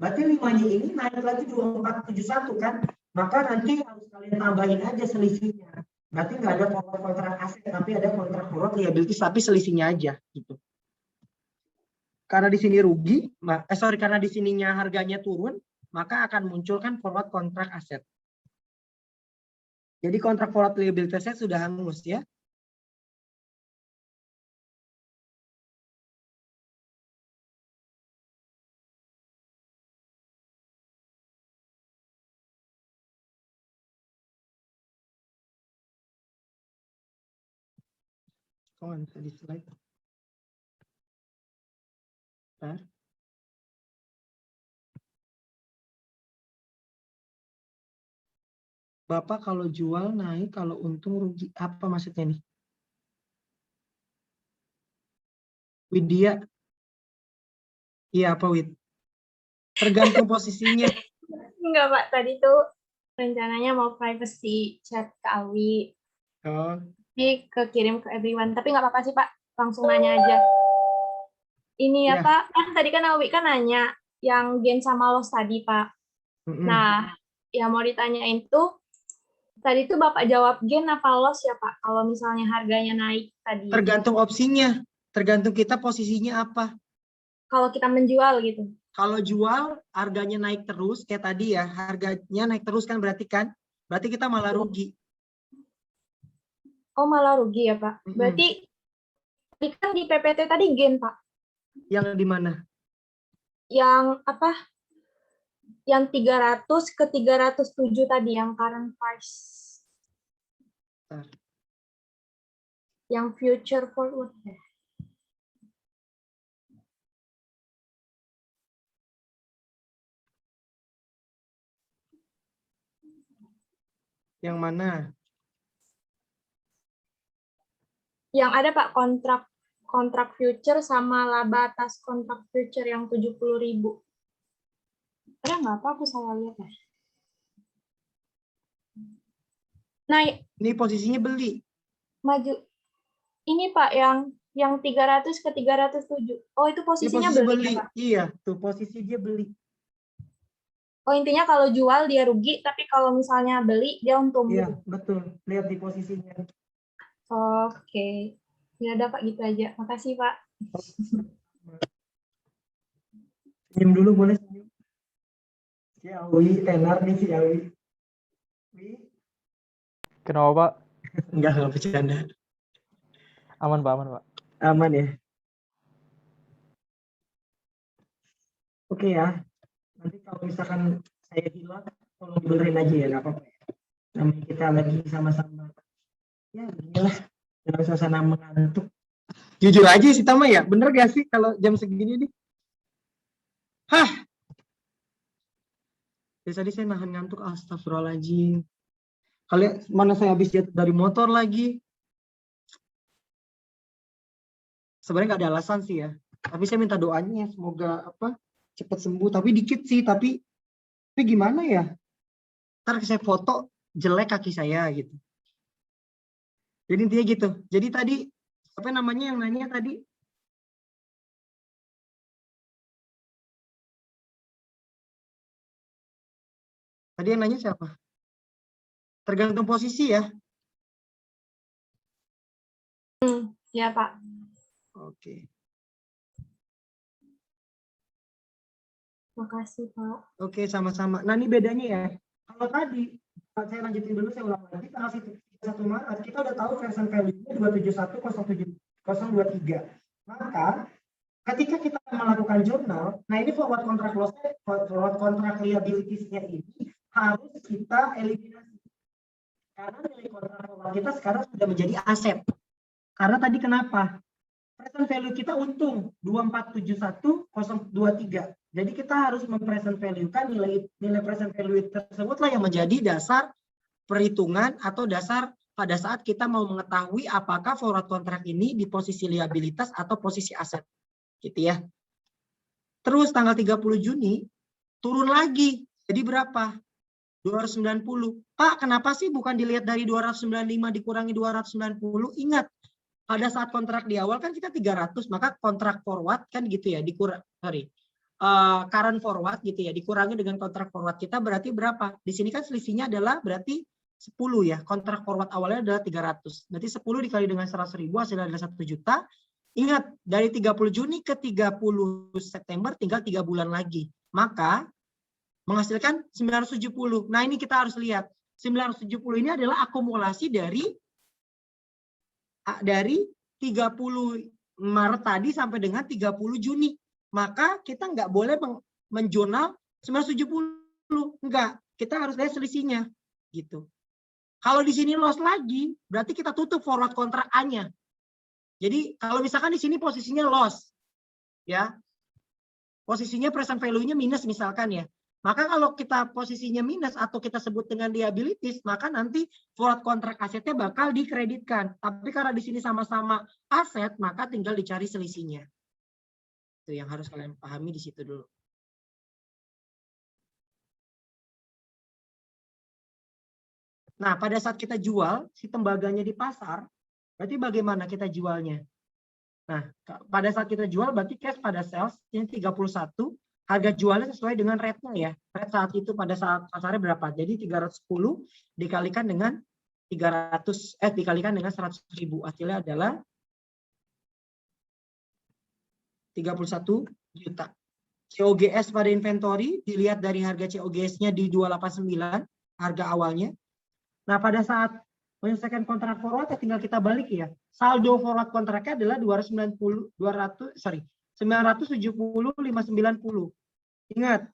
Berarti 5-nya ini naik lagi 2471 kan? Maka nanti harus kalian tambahin aja selisihnya. Berarti nggak ada kontrak aset, tapi ada kontrak forward liabilities, tapi selisihnya aja gitu. Karena di sini rugi, karena di sininya harganya turun, maka akan munculkan forward kontrak aset. Jadi kontrak forward liabilities sudah hangus ya. Kok nggak bisa di slide? Bentar. Bapak kalau jual naik, kalau untung rugi. Apa maksudnya nih? Widya, iya apa Wid? Tergantung posisinya. Enggak, Pak. Tadi tuh rencananya mau privacy chat ke Awi. Oh, Jadi kekirim ke everyone. Tapi nggak apa-apa sih, Pak. Langsung nanya aja. Ini ya, Ya. Pak. Kan tadi kan Awi kan nanya yang gain sama loss tadi, Pak. mm-mm. Nah, yang mau ditanyain tuh, tadi tuh Bapak jawab gain apa loss ya, Pak? Kalau misalnya harganya naik tadi. Tergantung opsinya. Tergantung kita posisinya apa. Kalau kita menjual gitu. Kalau jual harganya naik terus kayak tadi ya, harganya naik terus kan berarti kita malah rugi. Oh, malah rugi ya, Pak. Mm-mm. Berarti kan di PPT tadi gain, Pak. Yang di mana? Yang apa? Yang 300 ke 307 tadi yang current price. Bentar. Yang future forward. Yang mana? Yang ada Pak kontrak future sama laba atas kontrak future yang 70.000. Ada nggak apa aku salah lihat ya? Nah, Ini posisinya beli. maju. Ini Pak yang 300 ke 307. Oh, itu Ini posisinya posisi beli beli. ya, Pak? Iya, tuh posisi dia beli. Oh, intinya kalau jual dia rugi, tapi kalau misalnya beli dia untung. Iya, Gitu. betul. Lihat di posisinya. Oke. Ya udah Pak, gitu aja. Makasih Pak. Senyum dulu boleh senyum. Si Awi, tenar nih si Awi. Wi. Kenapa Pak? Enggak bercanda. Aman Pak, aman Pak. Aman ya. Oke ya. Nanti kalau misalkan saya hilang, tolong dibenerin aja ya, nggak apa-apa. Namanya kita lagi sama-sama. Ya, beginilah. Dalam suasana mengantuk. Jujur aja sih Tama ya, bener gak sih kalau jam segini nih? Hah! Tadi saya nahan ngantuk, astagfirullahaladzim. Kalian mana saya habis jatuh dari motor lagi. Sebenarnya nggak ada alasan sih ya. Tapi saya minta doanya semoga cepat sembuh. Tapi dikit sih, tapi gimana ya? Ntar saya foto jelek kaki saya gitu. Jadi intinya gitu. Jadi tadi apa namanya yang nanya tadi? Tadi yang nanya siapa? Tergantung posisi ya. Ya Pak. Oke. Makasih Pak. Oke, sama-sama. Nah, ini bedanya ya. Kalau tadi, saya lanjutin dulu, saya ulang lagi. Tanggal 1 Maret, kita udah tahu present value-nya 271.07.023. Maka, ketika kita melakukan jurnal, nah ini forward contract loss-nya, forward contract liabilities-nya ini harus kita eliminasi. Karena nilai kontrak forward kita sekarang sudah menjadi aset. Karena tadi kenapa? Present value kita untung 2471.023. Jadi kita harus mempresent value-kan nilai present value tersebutlah yang menjadi dasar perhitungan atau dasar pada saat kita mau mengetahui apakah forward contract ini di posisi liabilitas atau posisi aset. Gitu ya. Terus tanggal 30 Juni turun lagi. Jadi berapa? 290. Pak, kenapa sih bukan dilihat dari 295 dikurangi 290? Ingat, pada saat kontrak di awal kan kita 300, maka kontrak forward kan gitu ya, current forward gitu ya, dikurangi dengan kontrak forward kita berarti berapa? Di sini kan selisihnya adalah berarti 10 ya, kontrak forward awalnya adalah 300. Berarti 10 dikali dengan 100.000 hasilnya adalah 1 juta. Ingat, dari 30 Juni ke 30 September tinggal 3 bulan lagi. Maka menghasilkan 970. Nah, ini kita harus lihat. 970 ini adalah akumulasi dari 30 Maret tadi sampai dengan 30 Juni. Maka kita nggak boleh menjurnal 970. Enggak, kita harus lihat selisihnya. Gitu. Kalau di sini loss lagi, berarti kita tutup forward kontrak A-nya. Jadi kalau misalkan di sini posisinya loss, ya, posisinya present value-nya minus misalkan ya. Maka kalau kita posisinya minus atau kita sebut dengan liabilities, maka nanti forward contract asetnya bakal dikreditkan. Tapi karena di sini sama-sama aset, maka tinggal dicari selisihnya. Itu yang harus kalian pahami di situ dulu. Nah, pada saat kita jual si tembaganya di pasar, berarti bagaimana kita jualnya? Nah, pada saat kita jual berarti cash pada sales ini 31, harga jualnya sesuai dengan rate-nya ya. Rate saat itu pada saat pasarnya berapa? Jadi 310 dikalikan dengan 100.000 hasilnya adalah 31 juta. COGS pada inventory dilihat dari harga COGS-nya di 289 harga awalnya. Nah, pada saat menyelesaikan kontrak forward ya tinggal kita balik ya. Saldo forward kontraknya adalah 970.590. Ingat.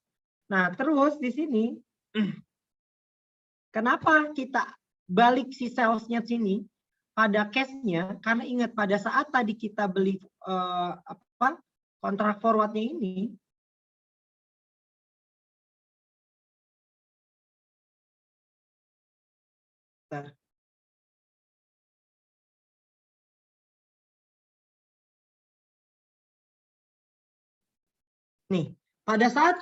Nah, terus di sini kenapa kita balik si sales-nya sini pada cash-nya? Karena ingat pada saat tadi kita beli kontrak forward-nya ini nih, pada saat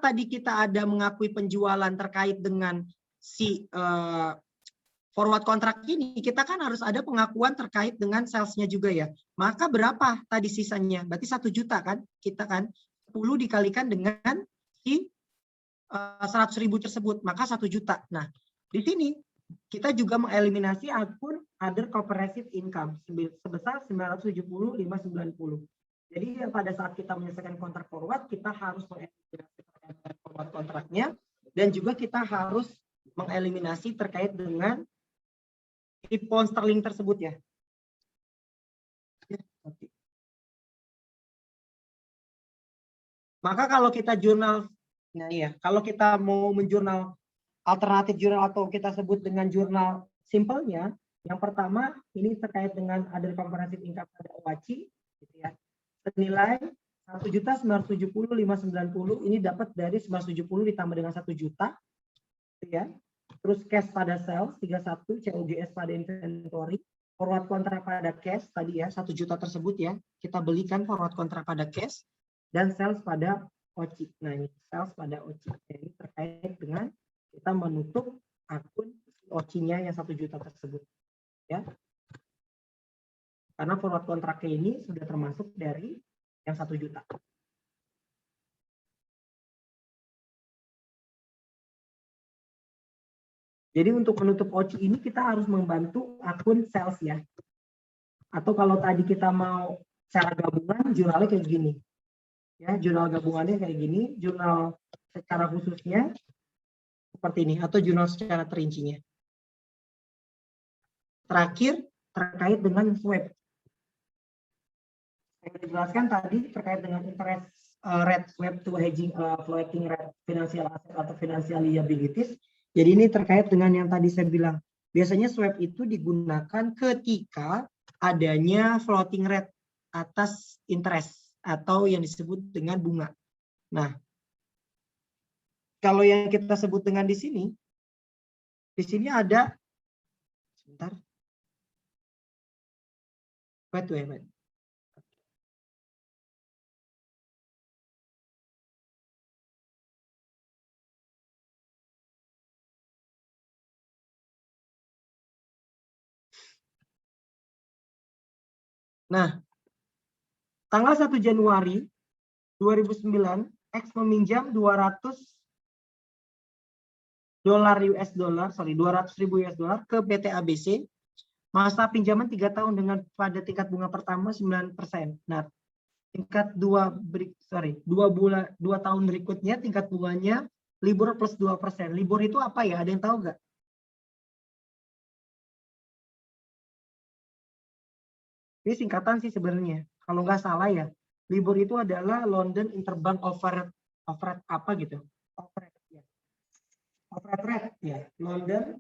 tadi kita ada mengakui penjualan terkait dengan si forward kontrak ini, kita kan harus ada pengakuan terkait dengan salesnya juga ya. Maka berapa tadi sisanya? Berarti 1 juta kan? Kita kan 10 dikalikan dengan si 100.000 tersebut, maka 1 juta. Nah, di sini kita juga mengeliminasi akun other comprehensive income sebesar 970.590. Jadi pada saat kita menyelesaikan kontrak forward, kita harus mengeliminasi forward kontraknya dan juga kita harus mengeliminasi terkait dengan pound sterling tersebut ya. Maka kalau kita jurnal, nah ya, kalau kita mau menjurnal alternatif jurnal atau kita sebut dengan jurnal simpelnya, yang pertama ini terkait dengan other comprehensive income pada OACI, gitu ya. Senilai 1.970.590 ini dapat dari 970 ditambah dengan 1 juta, gitu ya. Terus cash pada sales 31, COGS pada inventory, forward kontrak pada cash tadi ya 1 juta tersebut ya kita belikan forward kontrak pada cash dan sales pada OCI. Nah ini sales pada OCI ini terkait dengan kita menutup akun OCI-nya yang 1 juta tersebut ya. Karena forward kontraknya ini sudah termasuk dari yang 1 juta. Jadi untuk menutup OCI ini kita harus membantu akun sales ya. Atau kalau tadi kita mau secara gabungan, jurnalnya kayak gini. Ya, jurnal gabungannya kayak gini, jurnal secara khususnya seperti ini atau jurnal secara terincinya. Terakhir terkait dengan swap. Saya jelaskan tadi terkait dengan interest rate swap to hedging floating rate financial asset atau financial liabilities. Jadi ini terkait dengan yang tadi saya bilang. Biasanya swap itu digunakan ketika adanya floating rate atas interest atau yang disebut dengan bunga. Nah, kalau yang kita sebut dengan di sini ada, sebentar. Wait. Nah, tanggal 1 Januari 2009, X meminjam 200.000 US dollar ke PT ABC. Masa pinjaman 3 tahun dengan pada tingkat bunga pertama 9%. Nah, tingkat 2 tahun berikutnya tingkat bunganya LIBOR plus 2%. LIBOR itu apa ya? Ada yang tahu nggak? Ini singkatan sih sebenarnya. Kalau nggak salah ya, LIBOR itu adalah London Interbank Overrate apa gitu? Overrate rate ya. London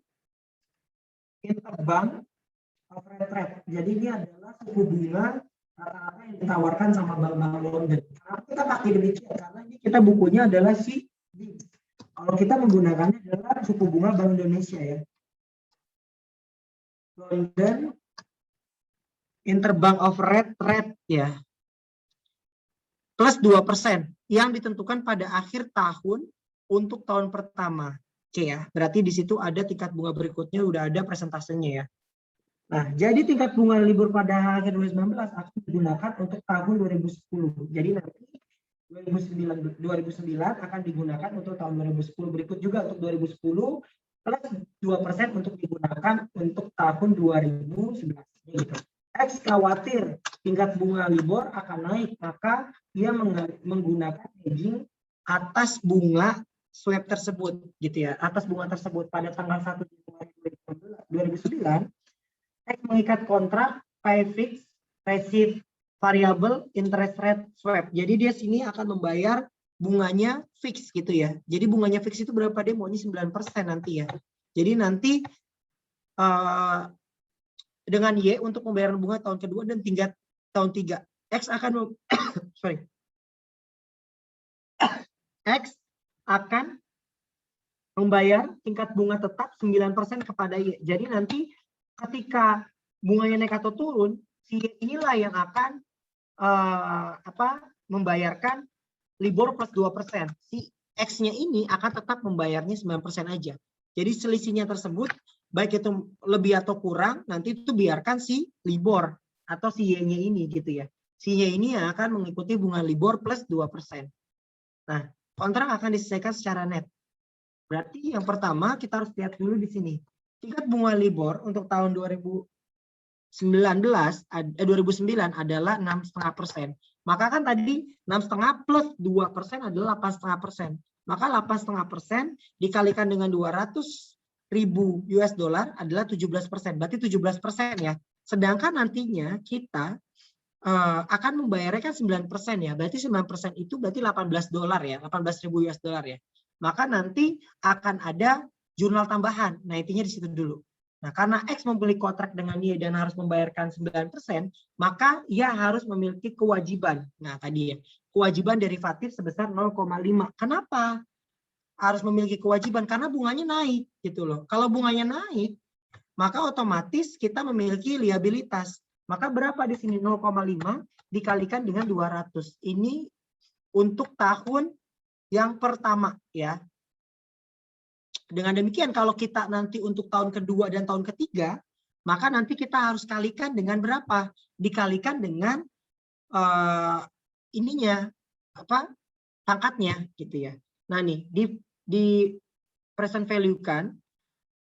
Interbank of rate. Jadi ini adalah suku bunga rata-rata yang ditawarkan sama bank-bank London. Kenapa kita pakai demikian? Karena ini kita bukunya adalah CDIB. Kalau kita menggunakannya adalah suku bunga Bank Indonesia ya. London Interbank of Rate ya. Plus 2% yang ditentukan pada akhir tahun untuk tahun pertama. Oke ya, berarti di situ ada tingkat bunga berikutnya, udah ada presentasenya ya. Nah, jadi tingkat bunga libur pada akhir 2019 akan digunakan untuk tahun 2010. Jadi nanti 2009 akan digunakan untuk tahun 2010, berikut juga untuk 2010 plus 2% untuk digunakan untuk tahun 2011 gitu. X khawatir tingkat bunga libur akan naik, maka dia menggunakan hedging atas bunga swap tersebut gitu ya, atas bunga tersebut pada tanggal 1 Januari 2009. X mengikat kontrak pay fix receive variable interest rate swap. Jadi dia sini akan membayar bunganya fix gitu ya. Jadi bunganya fix itu berapa, dia maunya 9% nanti ya. Jadi nanti dengan Y untuk pembayaran bunga tahun kedua dan tingkat tahun 3. X akan X akan membayar tingkat bunga tetap 9% kepada Y. Jadi nanti ketika bunganya naik atau turun, si Y inilah yang akan membayarkan LIBOR plus 2%. Si X-nya ini akan tetap membayarnya 9% aja. Jadi selisihnya tersebut baik itu lebih atau kurang, nanti itu biarkan si LIBOR atau si Y-nya ini gitu ya. Si Y ini yang akan mengikuti bunga LIBOR plus 2%. Nah, kontrak akan diselesaikan secara net. Berarti yang pertama kita harus lihat dulu di sini. Tingkat bunga LIBOR untuk tahun 2009 adalah 6,5%. Maka kan tadi 6,5 plus 2% adalah 8,5%. Maka 8,5% dikalikan dengan 200.000 US dollar adalah 17%. Berarti 17% ya. Sedangkan nantinya kita akan membayarnya kan 9% ya. Berarti 9% itu berarti 18 dolar ya. 18.000 US dollar ya. Maka nanti akan ada jurnal tambahan. Nah, intinya di situ dulu. Nah, karena X membeli kontrak dengan Y dan harus membayarkan 9%, maka ia harus memiliki kewajiban. Nah, tadi ya, kewajiban derivatif sebesar 0,5. Kenapa harus memiliki kewajiban? Karena bunganya naik gitu loh. Kalau bunganya naik, maka otomatis kita memiliki liabilitas. Maka berapa di sini? 0,5 dikalikan dengan 200. Ini untuk tahun yang pertama ya. Dengan demikian kalau kita nanti untuk tahun kedua dan tahun ketiga, maka nanti kita harus kalikan dengan berapa? Dikalikan dengan pangkatnya gitu ya. Nah nih di present value kan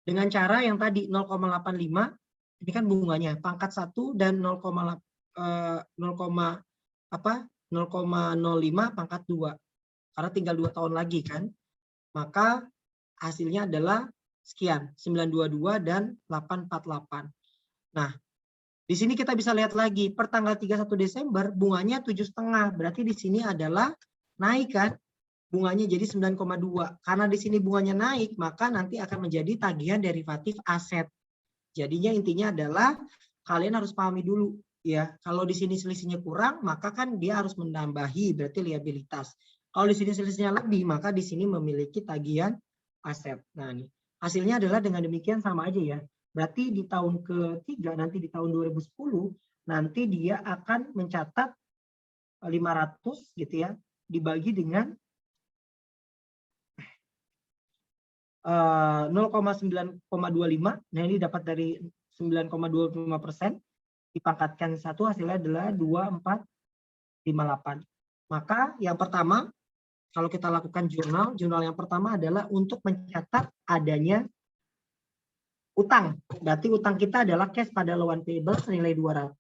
dengan cara yang tadi 0,85 ini kan bunganya pangkat 1 dan 0,05 pangkat 2. Karena tinggal 2 tahun lagi kan. Maka hasilnya adalah sekian, 922 dan 848. Nah, di sini kita bisa lihat lagi per tanggal 31 Desember bunganya 7,5. Berarti di sini adalah naik kan bunganya jadi 9,2. Karena di sini bunganya naik, maka nanti akan menjadi tagihan derivatif aset. Jadinya intinya adalah kalian harus pahami dulu ya. Kalau di sini selisihnya kurang, maka kan dia harus menambahi berarti liabilitas. Kalau di sini selisihnya lebih, maka di sini memiliki tagihan aset. Nah, nih hasilnya adalah dengan demikian sama aja ya. Berarti di tahun ketiga nanti di tahun 2010 nanti dia akan mencatat 500 gitu ya dibagi dengan 0,9,25. Nah, ini dapat dari 9,25%. Dipangkatkan 1 hasilnya adalah 2458. Maka yang pertama kalau kita lakukan jurnal yang pertama adalah untuk mencatat adanya utang. Berarti utang kita adalah cash pada loan payable senilai 200.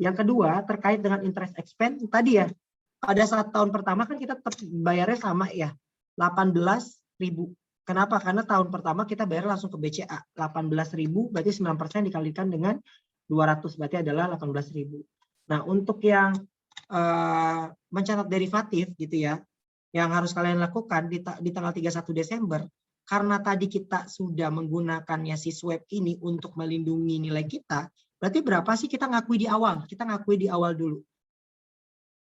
Yang kedua terkait dengan interest expense tadi ya. Pada saat tahun pertama kan kita bayarnya sama ya. 18.000. Kenapa? Karena tahun pertama kita bayar langsung ke BCA. 18.000 berarti 9% dikalikan dengan 200 berarti adalah 18.000. Nah, untuk yang mencatat derivatif gitu ya. Yang harus kalian lakukan di tanggal 31 Desember, karena tadi kita sudah menggunakannya si swap ini untuk melindungi nilai kita, Berarti berapa sih kita ngakui di awal? Kita ngakui di awal dulu.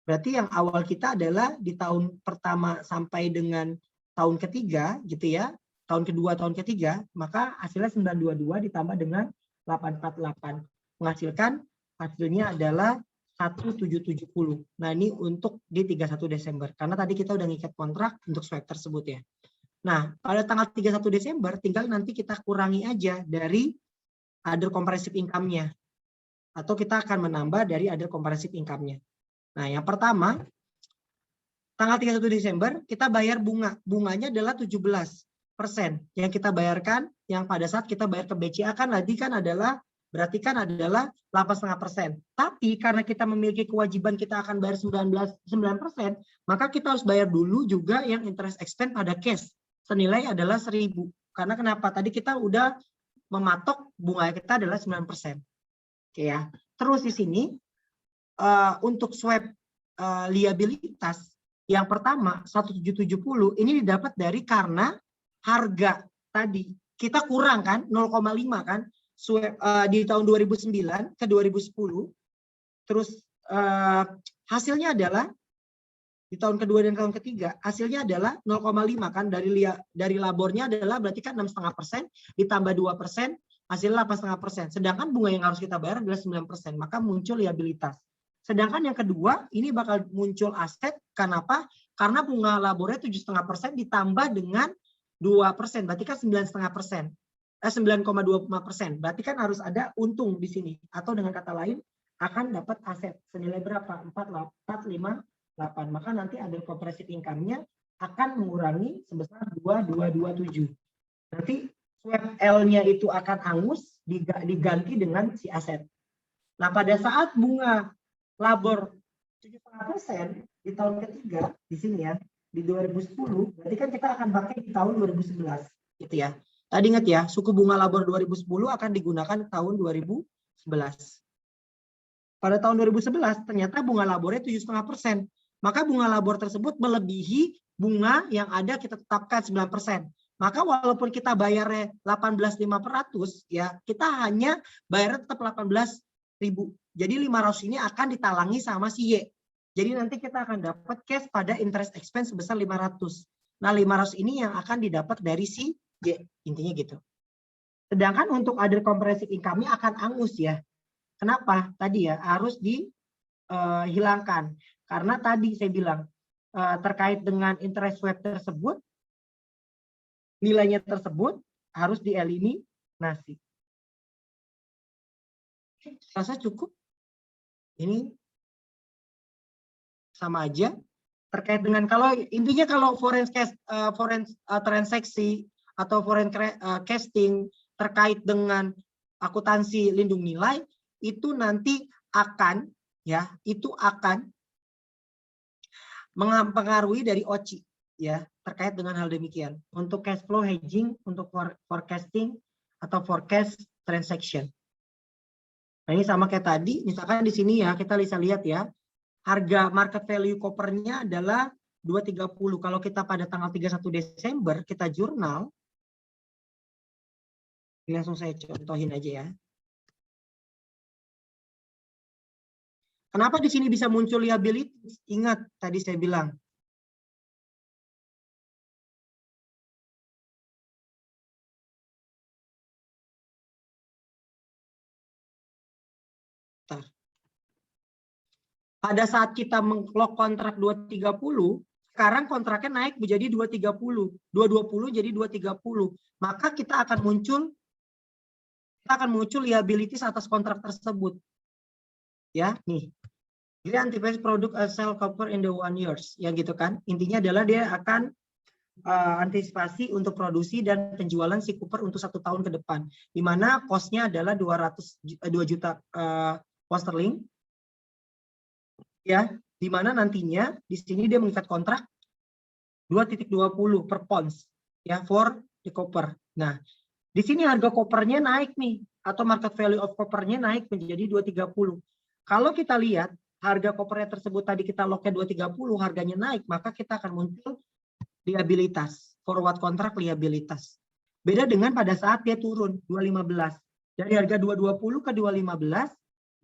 Berarti yang awal kita adalah di tahun pertama sampai dengan tahun ketiga gitu ya. Tahun kedua, tahun ketiga, maka hasilnya 922 ditambah dengan 848. Menghasilkan hasilnya adalah 1770. Nah, ini untuk di 31 Desember. Karena tadi kita udah ngikat kontrak untuk swap tersebut ya. Nah, pada tanggal 31 Desember tinggal nanti kita kurangi aja dari other comprehensive income-nya. Atau kita akan menambah dari other comprehensive income-nya. Nah, yang pertama, tanggal 31 Desember kita bayar bunga. Bunganya adalah 17%. Yang kita bayarkan, yang pada saat kita bayar ke BCA kan tadi kan adalah berarti kan adalah 8,5%. Tapi karena kita memiliki kewajiban kita akan bayar 9%, maka kita harus bayar dulu juga yang interest expense pada cash. Senilai adalah 1.000. Karena kenapa? Tadi kita udah mematok bunga kita adalah 9%. Oke ya. Terus di sini untuk swap liabilitas yang pertama 1770 ini didapat dari karena harga tadi kita kurang kan 0,5 kan swap di tahun 2009 ke 2010. Terus hasilnya adalah di tahun kedua dan tahun ketiga hasilnya adalah 0,5 kan dari labornya adalah berarti kan 6,5% ditambah 2% hasilnya 8,5%. Sedangkan bunga yang harus kita bayar adalah 9%, maka muncul liabilitas. Sedangkan yang kedua ini bakal muncul aset. Kenapa? Karena bunga labornya 7,5% ditambah dengan 2%, berarti kan 9,5%. 9,25%. Berarti kan harus ada untung di sini. Atau dengan kata lain akan dapat aset senilai berapa? 458. Maka nanti ada comprehensive income-nya akan mengurangi sebesar 2227. Nanti swap L-nya itu akan hangus diganti dengan si aset. Nah, pada saat bunga labor 7,5% di tahun ketiga di sini ya, di 2010, berarti kan kita akan pakai di tahun 2011 gitu ya. Tadi ingat ya, suku bunga labor 2010 akan digunakan tahun 2011. Pada tahun 2011 ternyata bunga labornya 7,5%. Maka bunga labor tersebut melebihi bunga yang ada kita tetapkan 9%. Maka walaupun kita bayarnya 18.500 ya, kita hanya bayar tetap 18.000. Jadi 500 ini akan ditalangi sama si Y. Jadi nanti kita akan dapat cash pada interest expense sebesar 500. Nah, 500 ini yang akan didapat dari si Y. Intinya gitu. Sedangkan untuk other comprehensive income-nya akan angus ya. Kenapa? Tadi ya harus dihilangkan. Karena tadi saya bilang terkait dengan interest swap tersebut, nilainya tersebut harus dieliminasi. Rasa cukup? Ini sama aja. Terkait dengan kalau intinya kalau foreign transaksi atau foreign casting terkait dengan akuntansi lindung nilai itu nanti akan ya itu akan mempengaruhi dari OCI ya terkait dengan hal demikian untuk cash flow hedging untuk forecasting atau forecast transaction. Nah, ini sama kayak tadi, misalkan di sini ya kita bisa lihat ya harga market value coppernya adalah 230. Kalau kita pada tanggal 31 Desember kita jurnal, ini langsung saya contohin aja ya. Kenapa di sini bisa muncul liabilities? Ingat tadi saya bilang. Pada saat kita meng-lock kontrak 230, sekarang kontraknya naik menjadi 230, 220 jadi 230. Maka kita akan muncul liabilities atas kontrak tersebut. Ya, nih. Jadi anticipate product sell copper in the 1 years, ya gitu kan. Intinya adalah dia akan antisipasi untuk produksi dan penjualan si copper untuk 1 tahun ke depan. Di mana cost-nya adalah 2 juta pound sterling. Ya, di mana nantinya di sini dia mengikat kontrak 2.20 per pounds ya for the copper. Nah, di sini harga coppernya naik nih atau market value of coppernya naik menjadi 230. Kalau kita lihat harga coppernya tersebut tadi kita locknya 230, harganya naik, maka kita akan muncul liabilitas, forward contract liabilitas. Beda dengan pada saat dia turun 215. Dari harga 220 ke 215,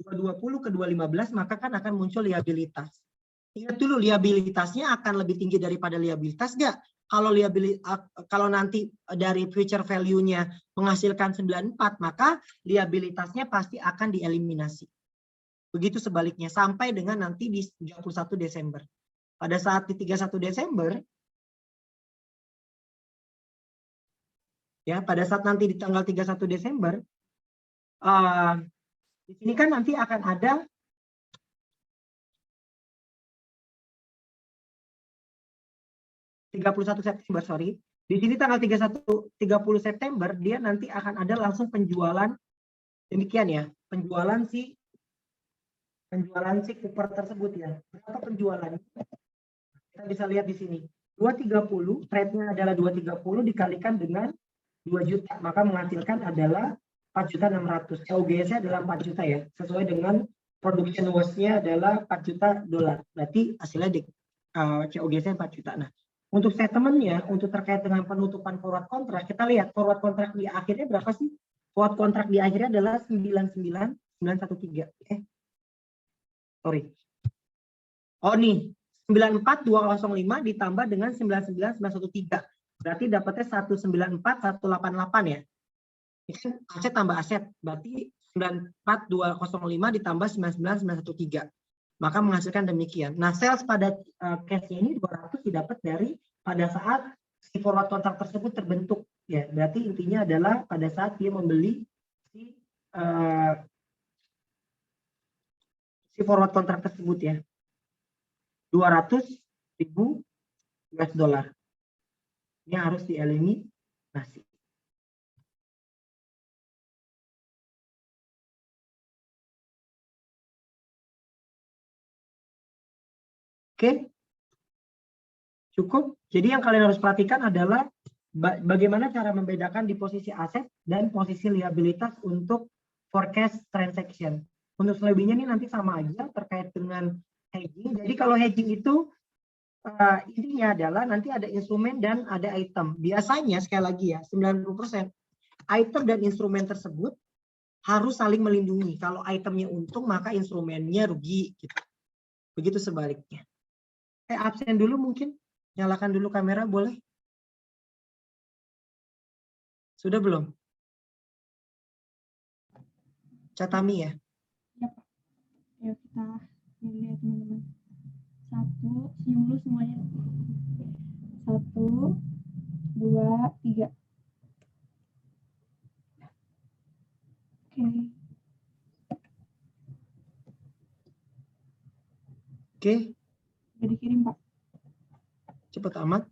220 ke 215, maka kan akan muncul liabilitas. Ingat dulu, liabilitasnya akan lebih tinggi daripada liabilitas nggak? Kalau nanti dari future value-nya menghasilkan 94, maka liabilitasnya pasti akan dieliminasi. Begitu sebaliknya sampai dengan nanti di 31 Desember. Pada saat di 31 Desember, ya pada saat nanti di tanggal 31 Desember, di sini kan nanti akan ada September, sorry. Di sini tanggal 30 September dia nanti akan ada langsung penjualan, demikian ya, penjualan si Cooper tersebut ya. Berapa penjualannya? Kita bisa lihat di sini. 230, rate-nya adalah 230 dikalikan dengan 2 juta, maka menghasilkan adalah 4.600.000. EOGS-nya adalah 4 juta ya, sesuai dengan production was-nya adalah 4 juta dolar. Berarti hasilnya di COGS-nya 4 juta. Nah, untuk settlement-nya, untuk terkait dengan penutupan forward kontrak, kita lihat forward kontrak di akhirnya berapa sih? Forward kontrak di akhirnya adalah 99913. Sorry. Oh nih, 94205 ditambah dengan 99913. Berarti dapatnya 194188 ya. Ini kan aset tambah aset. Berarti 94205 ditambah 99913. Maka menghasilkan demikian. Nah, sales pada cash-nya ini 200 didapat dari pada saat si forward kontrak tersebut terbentuk. Ya, berarti intinya adalah pada saat dia membeli si forward kontrak tersebut ya. 200.000 US dollar. Ini harus dieliminasi. Oke. Cukup. Jadi yang kalian harus perhatikan adalah bagaimana cara membedakan di posisi aset dan posisi liabilitas untuk forecast transaction. Untuk selebihnya ini nanti sama aja terkait dengan hedging. Jadi kalau hedging itu intinya adalah nanti ada instrumen dan ada item. Biasanya sekali lagi ya 90% item dan instrumen tersebut harus saling melindungi. Kalau itemnya untung maka instrumennya rugi. Gitu. Begitu sebaliknya. Absen dulu mungkin. Nyalakan dulu kamera boleh? Sudah belum? Catami ya? Ya Pak. Ya kita lihat teman-teman. 1, senyum dulu semuanya. 1, 2, 3. Oke. Udah dikirim Pak. Cepat amat.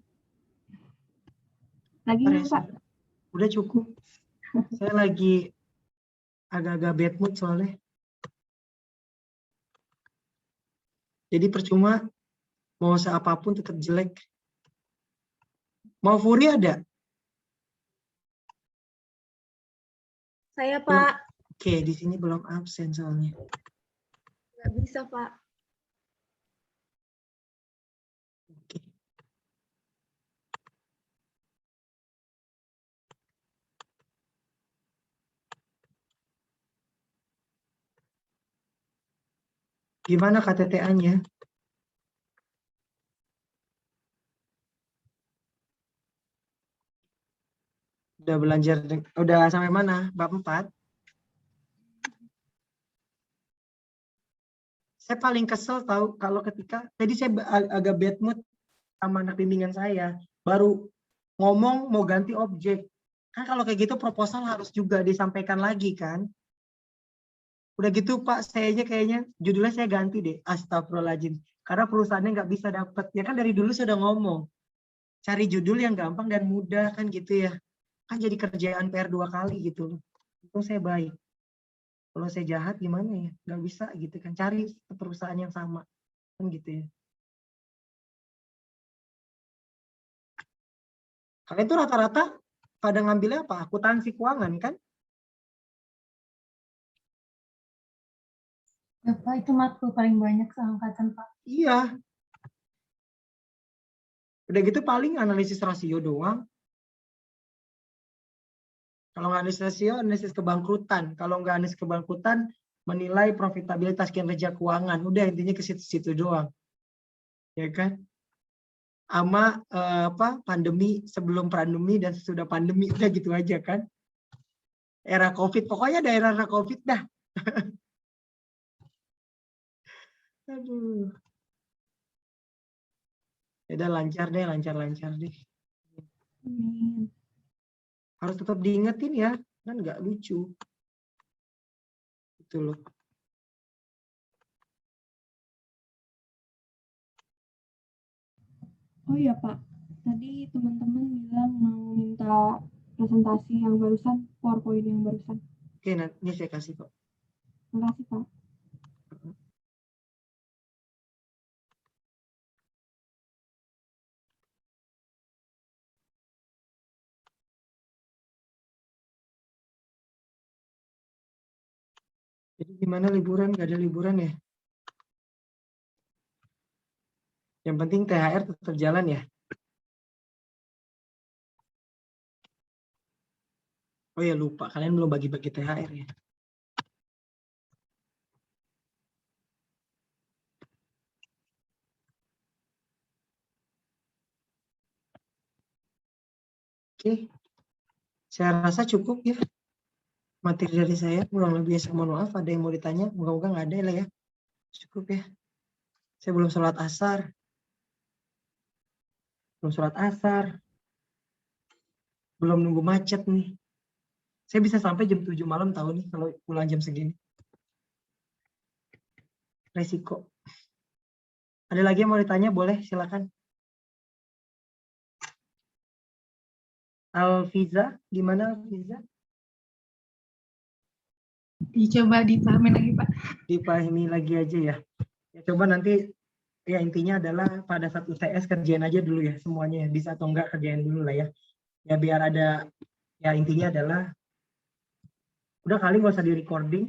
Lagi nggak Pak? Udah cukup. Saya lagi agak-agak bad mood soalnya. Jadi percuma mau seapapun tetap jelek. Mau Furi ada? Saya Pak. Oke, di sini belum absen soalnya. Nggak bisa Pak. Oke. Gimana KTTA-nya? Udah belajar, udah sampai mana? Bab 4? Saya paling kesel tahu kalau ketika, tadi saya agak bad mood sama anak bimbingan saya, baru ngomong mau ganti objek. Kan kalau kayak gitu proposal harus juga disampaikan lagi kan. Udah gitu Pak, kayaknya judulnya saya ganti deh, astagfirullahaladzim. Karena perusahaannya nggak bisa dapat. Ya kan dari dulu saya udah ngomong, cari judul yang gampang dan mudah kan gitu ya. Kan jadi kerjaan PR 2 kali gitu. Itu saya baik. Kalau saya jahat gimana ya? Nggak bisa gitu kan. Cari perusahaan yang sama. Kan gitu ya. Kalian itu rata-rata pada ngambilnya apa? Akuntansi keuangan kan? Ya Pak, itu matkul paling banyak seangkatan Pak. Iya. Udah gitu paling analisis rasio doang. Kalau nggak analisis rasio, analisis kebangkrutan. Kalau nggak analisis kebangkrutan, menilai profitabilitas kinerja keuangan. Udah intinya ke situ-situ doang. Ya kan? Sama pandemi, sebelum pandemi dan sesudah pandemi, udah gitu aja kan. Era COVID, pokoknya daerah COVID dah. Aduh. Udah lancar deh. Amin. Harus tetap diingetin ya, kan nggak lucu. Gitu loh. Oh iya Pak, tadi teman-teman bilang mau minta presentasi yang barusan, PowerPoint yang barusan. Oke, nanti ini saya kasih kok. Terima kasih Pak. Jadi gimana liburan? Gak ada liburan ya? Yang penting THR tetap jalan ya. Oh ya lupa, kalian belum bagi-bagi THR ya. Oke, saya rasa cukup ya. Materi dari saya, kurang lebih saya mohon maaf, ada yang mau ditanya? Moga-moga nggak ada lah ya. Cukup ya. Saya belum sholat asar. Belum nunggu macet nih. Saya bisa sampai jam 7 malam tahu nih kalau pulang jam segini. Resiko. Ada lagi yang mau ditanya? Boleh, silakan. Alfiza, gimana Alfiza? Dicoba dipahamin lagi, Pak. Dipahami lagi aja ya. Ya coba nanti, ya intinya adalah pada saat UTS kerjain aja dulu ya semuanya ya. Bisa atau enggak kerjain dulu lah ya. Ya biar ada, ya intinya adalah, udah kali nggak usah di recording.